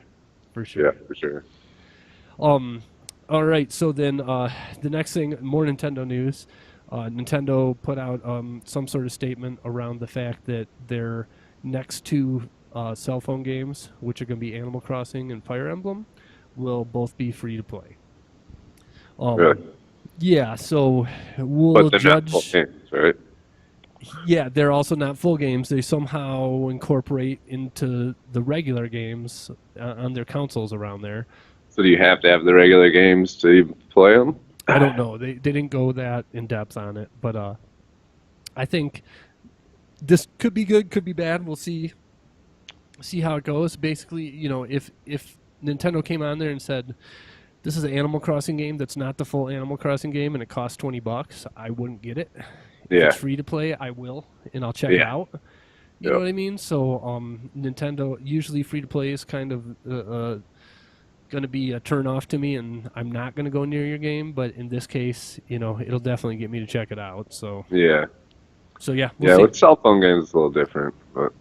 for sure. Yeah, for sure. All right, so then the next thing, more Nintendo news. Nintendo put out some sort of statement around the fact that their next two cell phone games, which are going to be Animal Crossing and Fire Emblem, will both be free to play. Really? Yeah, so we'll But they're judge. not full games, right? Yeah, they're also not full games. They somehow incorporate into the regular games on their consoles around there. So do you have to have the regular games to even play them? I don't know. They didn't go that in depth on it, but I think this could be good, could be bad. We'll see how it goes. Basically, if Nintendo came on there and said, this is an Animal Crossing game that's not the full Animal Crossing game and it costs $20, I wouldn't get it. If it's free to play, I will, and I'll check it out. You know what I mean? So Nintendo, usually free to play is kind of going to be a turn off to me, and I'm not going to go near your game. But in this case, it'll definitely get me to check it out. So yeah, we'll see. with cell phone games it's a little different, but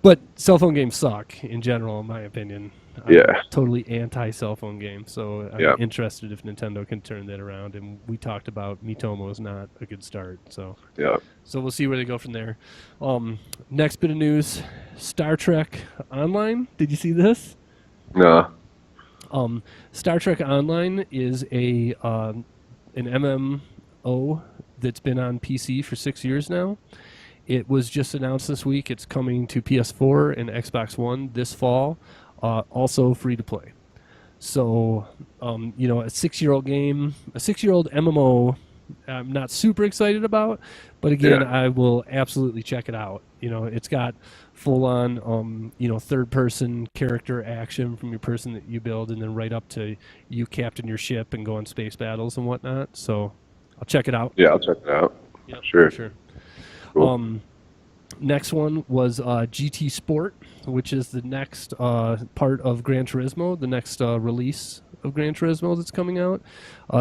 But cell phone games suck in general, in my opinion. I'm totally anti-cell phone game, so I'm interested if Nintendo can turn that around. And we talked about Miitomo is not a good start, so we'll see where they go from there. Next bit of news: Star Trek Online. Did you see this? No. Star Trek Online is an MMO that's been on PC for 6 years now. It was just announced this week. It's coming to PS4 and Xbox One this fall. Also free to play. So, a 6-year-old game, a 6-year-old MMO, I'm not super excited about, but again, I will absolutely check it out. It's got full-on, third-person character action from your person that you build, and then right up to you captain your ship and go on space battles and whatnot. So, I'll check it out. Yeah, I'll check it out. Yeah, sure. For sure. Cool. Next one was GT Sport, which is the next part of Gran Turismo, the next release of Gran Turismo that's coming out.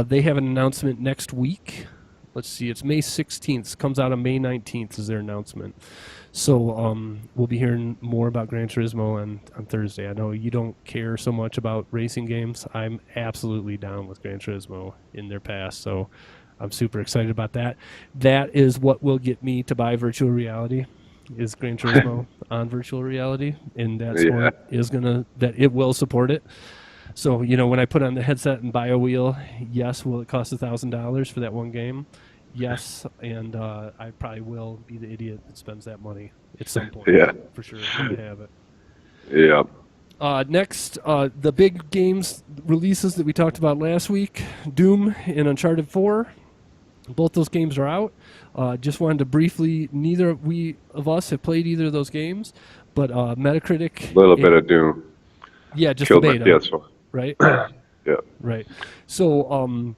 They have an announcement next week. Let's see, it's May 16th. Comes out on May 19th is their announcement. So we'll be hearing more about Gran Turismo on Thursday. I know you don't care so much about racing games. I'm absolutely down with Gran Turismo in their past, so I'm super excited about that. That is what will get me to buy virtual reality, is Gran Turismo on virtual reality, and that sport is that it will support it. So, when I put on the headset and buy a wheel, yes, will it cost $1,000 for that one game? Yes, and I probably will be the idiot that spends that money at some point. Yeah. For sure, when I have it. Yeah. Next, the big games releases that we talked about last week, Doom and Uncharted 4. Both those games are out. Just wanted to briefly, neither of us have played either of those games, but Metacritic... A little bit of Doom. Yeah, just Killed the beta. my PS4. Right? Yeah. Right. So on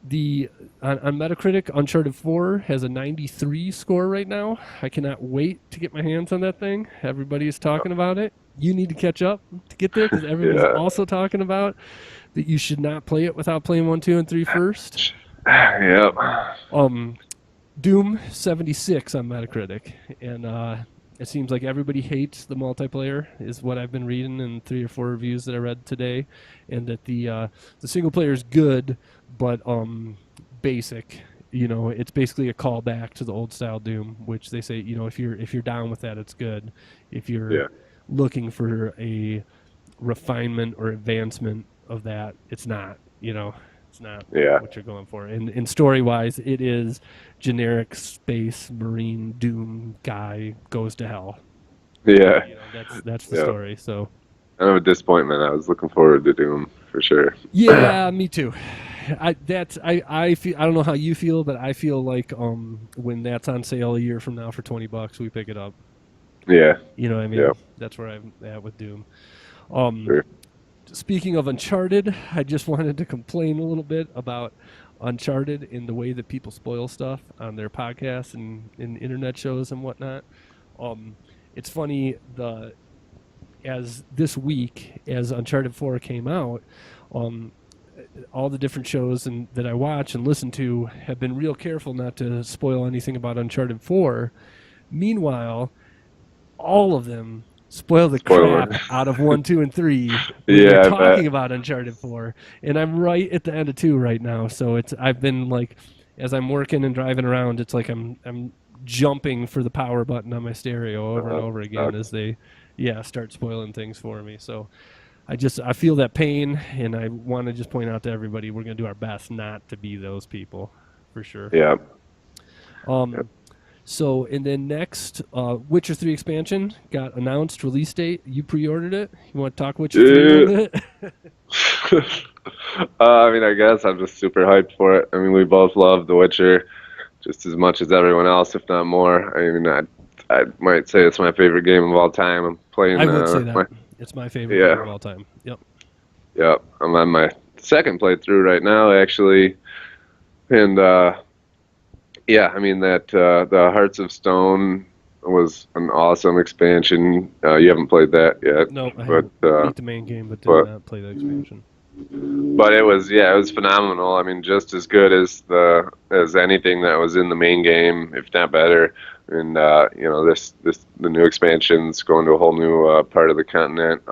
Metacritic, Uncharted 4 has a 93 score right now. I cannot wait to get my hands on that thing. Everybody is talking about it. You need to catch up to get there, because everybody's also talking about that you should not play it without playing 1, 2, and 3 first. Yep. Doom 76 on Metacritic, and it seems like everybody hates the multiplayer, is what I've been reading in 3 or 4 reviews that I read today, and that the single player is good, but basic. It's basically a callback to the old style Doom, which they say, if you're down with that, it's good. If you're looking for a refinement or advancement of that, it's not. It's not what you're going for. And story-wise, it is generic space marine Doom guy goes to hell. Yeah. That's the story. So kind of a disappointment. I was looking forward to Doom for sure. Yeah, me too. I feel, I don't know how you feel, but I feel like when that's on sale a year from now for $20, we pick it up. Yeah. You know what I mean? Yeah. That's where I'm at with Doom. Sure. Speaking of Uncharted, I just wanted to complain a little bit about Uncharted in the way that people spoil stuff on their podcasts and in internet shows and whatnot. It's funny, as this week, as Uncharted 4 came out, all the different shows that I watch and listen to have been real careful not to spoil anything about Uncharted 4. Meanwhile, all of them spoil the crap out of 1, 2, and 3 when they're talking about Uncharted 4. And I'm right at the end of 2 right now, so I've been like, as I'm working and driving around, it's like I'm jumping for the power button on my stereo over and over again as they start spoiling things for me. So I feel that pain, and I want to just point out to everybody, we're going to do our best not to be those people, for sure. Yeah. So, and then next, Witcher 3 expansion got announced, release date. You pre-ordered it? You want to talk Witcher 3 a little bit? I guess I'm just super hyped for it. We both love The Witcher just as much as everyone else, if not more. I might say it's my favorite game of all time. I'm playing. I would say that. It's my favorite game of all time. Yep. Yep. I'm on my second playthrough right now, actually. And, the Hearts of Stone was an awesome expansion. You haven't played that yet. No, I haven't beat the main game, but did not play the expansion. But it was phenomenal. Just as good as anything that was in the main game, if not better. And the new expansion's going to a whole new part of the continent.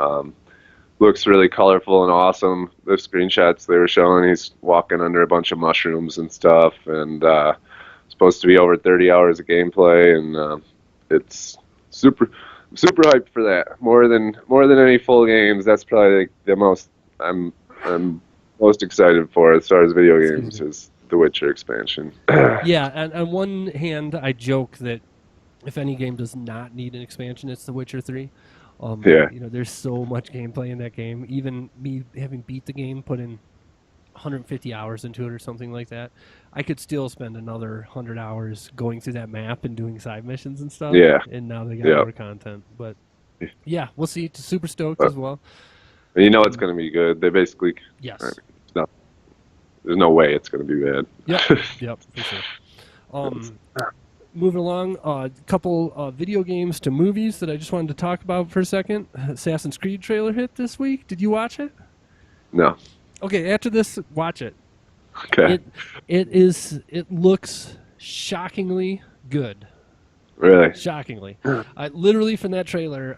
Looks really colorful and awesome. The screenshots they were showing, he's walking under a bunch of mushrooms and stuff, and supposed to be over 30 hours of gameplay, and it's super hyped for that. More than any full games, that's probably the most I'm most excited for as far as video games is the Witcher expansion. Yeah, and on one hand, I joke that if any game does not need an expansion, it's The Witcher 3. There's so much gameplay in that game. Even me having beat the game, put in 150 hours into it or something like that, I could still spend another 100 hours going through that map and doing side missions and stuff. Yeah. And now they got more content. But yeah, we'll see. It's super stoked as well. It's going to be good. They basically... Yes. There's no way it's going to be bad. Yep, for sure. moving along, a couple video games to movies that I just wanted to talk about for a second. Assassin's Creed trailer hit this week. Did you watch it? No. Okay, after this, watch it. Okay. It looks shockingly good. Really? Shockingly. Literally from that trailer,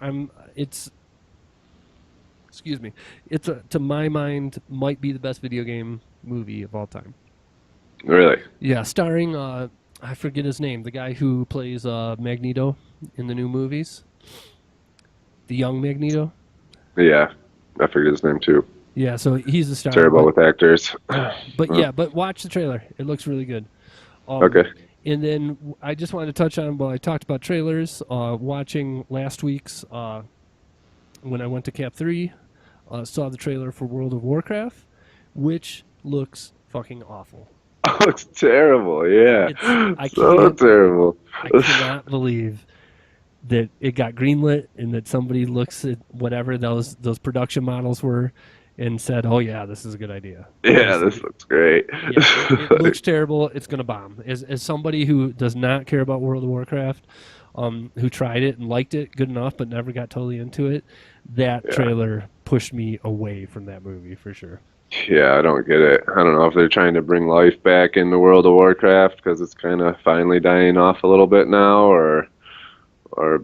excuse me. To my mind, might be the best video game movie of all time. Really? Yeah, starring I forget his name, the guy who plays Magneto in the new movies, the young Magneto. Yeah. I figured his name too. Yeah, so he's the star. Terrible with actors. But watch the trailer. It looks really good. Okay. And then I just wanted to touch on, I talked about trailers. Watching last week's when I went to Cap 3, saw the trailer for World of Warcraft, which looks fucking awful. Oh, it's terrible. Yeah. Terrible. I cannot believe that it got greenlit and that somebody looks at whatever those production models were and said, "Oh yeah, this is a good idea." Yeah, this looks great. It looks terrible. It's gonna bomb. As somebody who does not care about World of Warcraft, who tried it and liked it good enough but never got totally into it, that trailer pushed me away from that movie for sure. Yeah, I don't get it. I don't know if they're trying to bring life back into World of Warcraft because it's kind of finally dying off a little bit now, or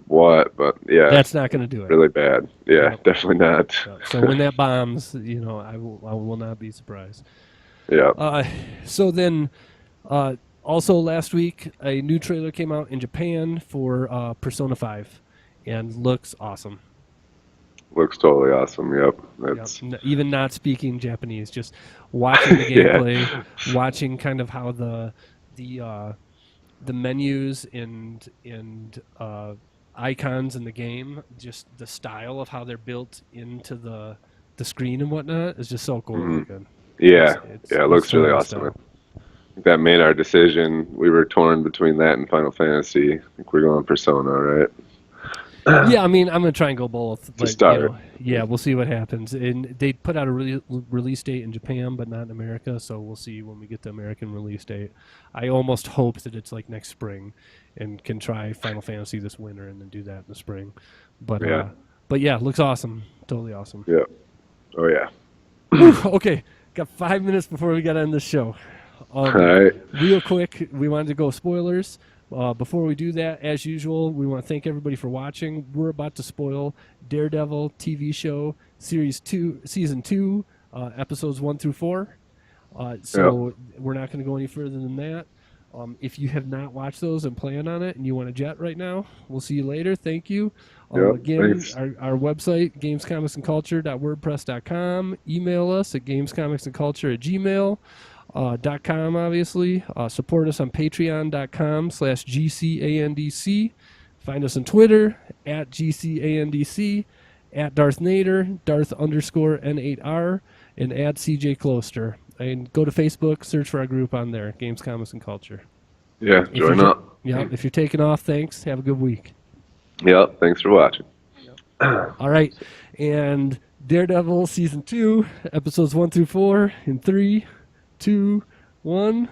what. But yeah, that's not going to do it. Really bad. Yeah, definitely not. So when that bombs, I will not be surprised. Yeah. So then, also last week, a new trailer came out in Japan for Persona 5, and looks awesome. Looks totally awesome. Yep. Even not speaking Japanese, just watching the gameplay, watching kind of how the menus and icons in the game, just the style of how they're built into the screen and whatnot is just so cool. Mm-hmm. It looks really awesome. That made our decision. We were torn between that and Final Fantasy. I think we're going Persona, right? Yeah, I mean, I'm gonna try and go both. To start. We'll see what happens. And they put out a release date in Japan, but not in America. So we'll see when we get the American release date. I almost hope that it's like next spring, and can try Final Fantasy this winter and then do that in the spring. But yeah, looks awesome. Totally awesome. Yeah. Oh yeah. Okay, got 5 minutes before we got to end the show. All right. Real quick, we wanted to go spoilers. Before we do that, as usual, we want to thank everybody for watching. We're about to spoil Daredevil TV show Season 2, episodes 1 through 4. We're not going to go any further than that. If you have not watched those and plan on it and you want to jet right now, we'll see you later. Thank you. Again, our website, gamescomicsandculture.wordpress.com. Email us at gamescomicsandculture@gmail.com. Obviously. Support us on patreon.com/GCANDC. Find us on Twitter at GCANDC, at Darth Nader, Darth_N8R, and at CJ Closter. And go to Facebook, search for our group on there, Games, Comics, and Culture. Yeah, join up. Yeah, if you're taking off, thanks. Have a good week. Yeah, thanks for watching. All right, and Daredevil Season 2, episodes 1 through 4, in 3, 2, 1.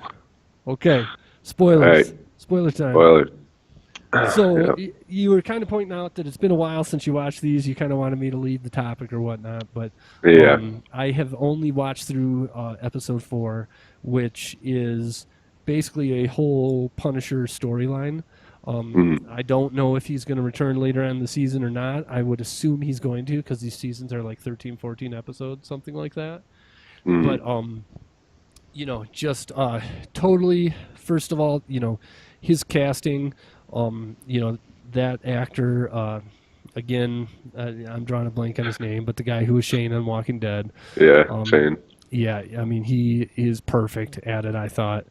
Okay, spoilers. Right. Spoiler time. Spoilers. So you were kind of pointing out that it's been a while since you watched these. You kind of wanted me to lead the topic or whatnot, but I have only watched through episode 4, which is basically a whole Punisher storyline. I don't know if he's going to return later on in the season or not. I would assume he's going to, because these seasons are like 13, 14 episodes, something like that. But just totally. First of all, his casting. That actor, again, I'm drawing a blank on his name, but the guy who was Shane on Walking Dead. Yeah, Shane. Yeah, I mean, he is perfect at it, I thought.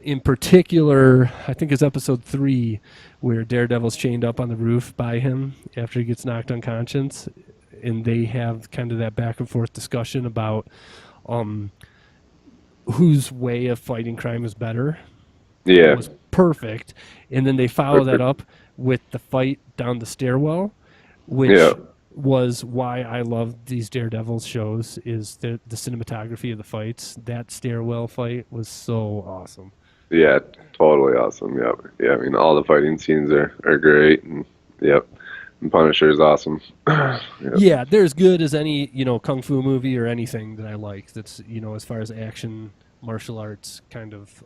In particular, I think it's episode 3 where Daredevil's chained up on the roof by him after he gets knocked unconscious, and they have kind of that back and forth discussion about whose way of fighting crime is better. Yeah. It was perfect. And then they follow that up with the fight down the stairwell, which was why I love these Daredevil shows, is the cinematography of the fights. That stairwell fight was so awesome. Yeah, totally awesome. Yep. Yeah, I mean, all the fighting scenes are great, and yep. And Punisher is awesome. Yep. Yeah, they're as good as any, kung fu movie or anything that I like. That's, as far as action, martial arts kind of,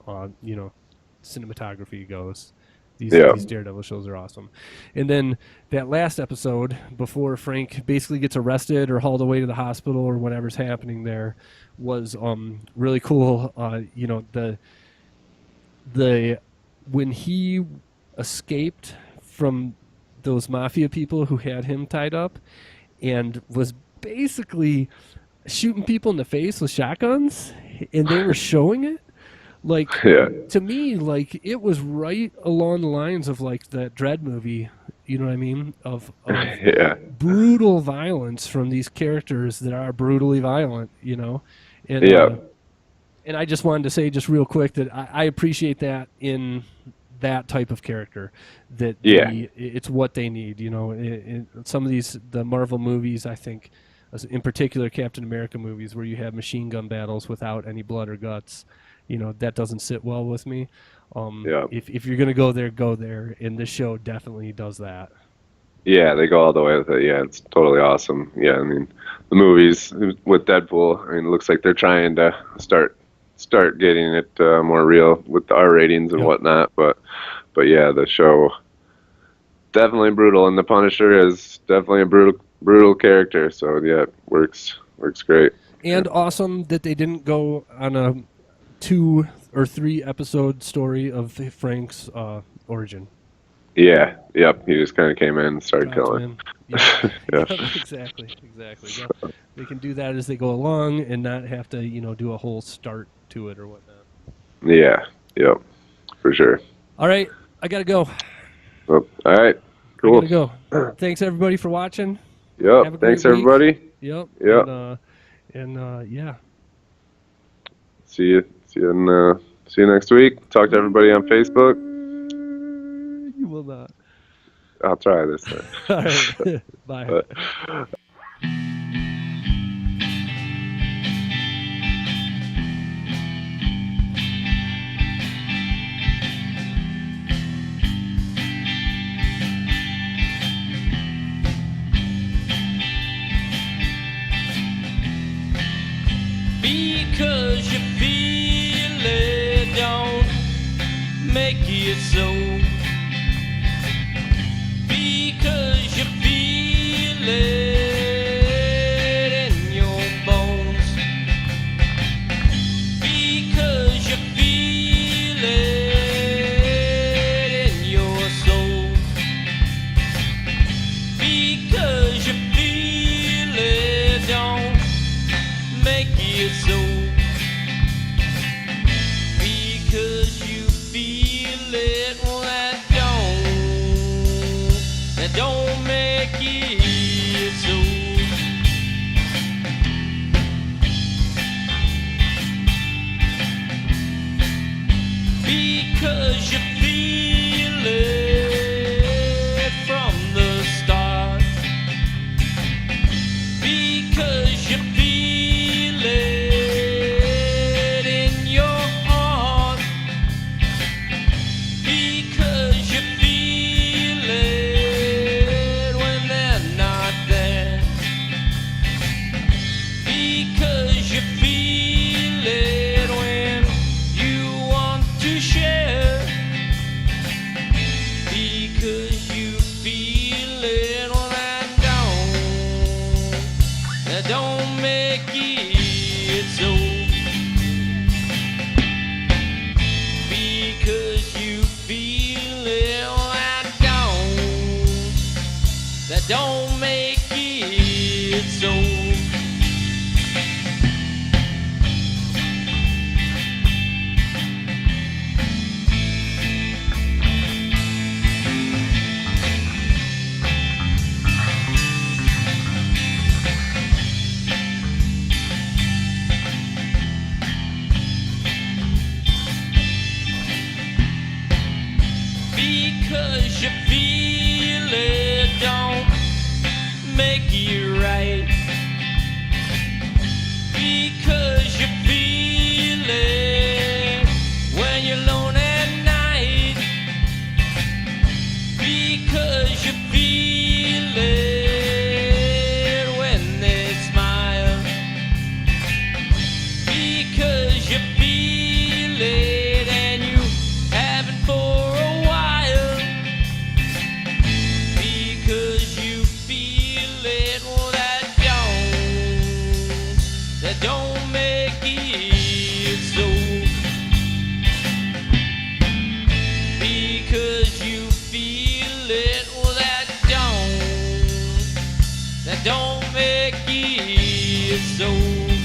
cinematography goes. Yeah. These Daredevil shows are awesome. And then that last episode, before Frank basically gets arrested or hauled away to the hospital or whatever's happening there, was really cool. The when he escaped from those mafia people who had him tied up and was basically shooting people in the face with shotguns, and they were showing it. Like, Yeah. to me, like, it was right along the lines of, like, that Dread movie, you know what I mean? Of Yeah. brutal violence from these characters that are brutally violent, And, Yeah. And I just wanted to say just real quick that I appreciate that in that type of character, that it's what they need, some of the Marvel movies, I think, in particular Captain America movies, where you have machine gun battles without any blood or guts, that doesn't sit well with me. If you're going to go there, and this show definitely does that. Yeah, they go all the way with it. Yeah, it's totally awesome. Yeah, I mean, the movies with Deadpool, I mean, it looks like they're trying to start getting it more real with the R ratings and whatnot. But yeah, the show definitely brutal, and the Punisher is definitely a brutal character. So yeah, it works great. And awesome that they didn't go on a 2 or 3 episode story of Frank's origin. Yeah, yep. He just kind of came in and started killing. Yeah. Yeah. Exactly. They can do that as they go along and not have to, do a whole start to it or whatnot. Yeah, yep, for sure. All right, I gotta go. Well, all right, cool. I gotta go. Thanks everybody for watching. Yep. Thanks everybody. Yep. Yep. And yeah. See you next week. Talk to everybody on Facebook. You will not. I'll try this time. All right. Bye. Because you feel it, don't make it so. Because you feel it in your bones. Because you feel it in your soul. Because you feel it, don't make it so. Because you feel it, well, that don't make it so. Because you feel it from the start. Because you feel it in your heart. Because you feel it when they're not there. Because you feel it when you want to share. Because you feel it, well, that don't make it so. Because you feel it, well, that don't make it so. that don't make it so.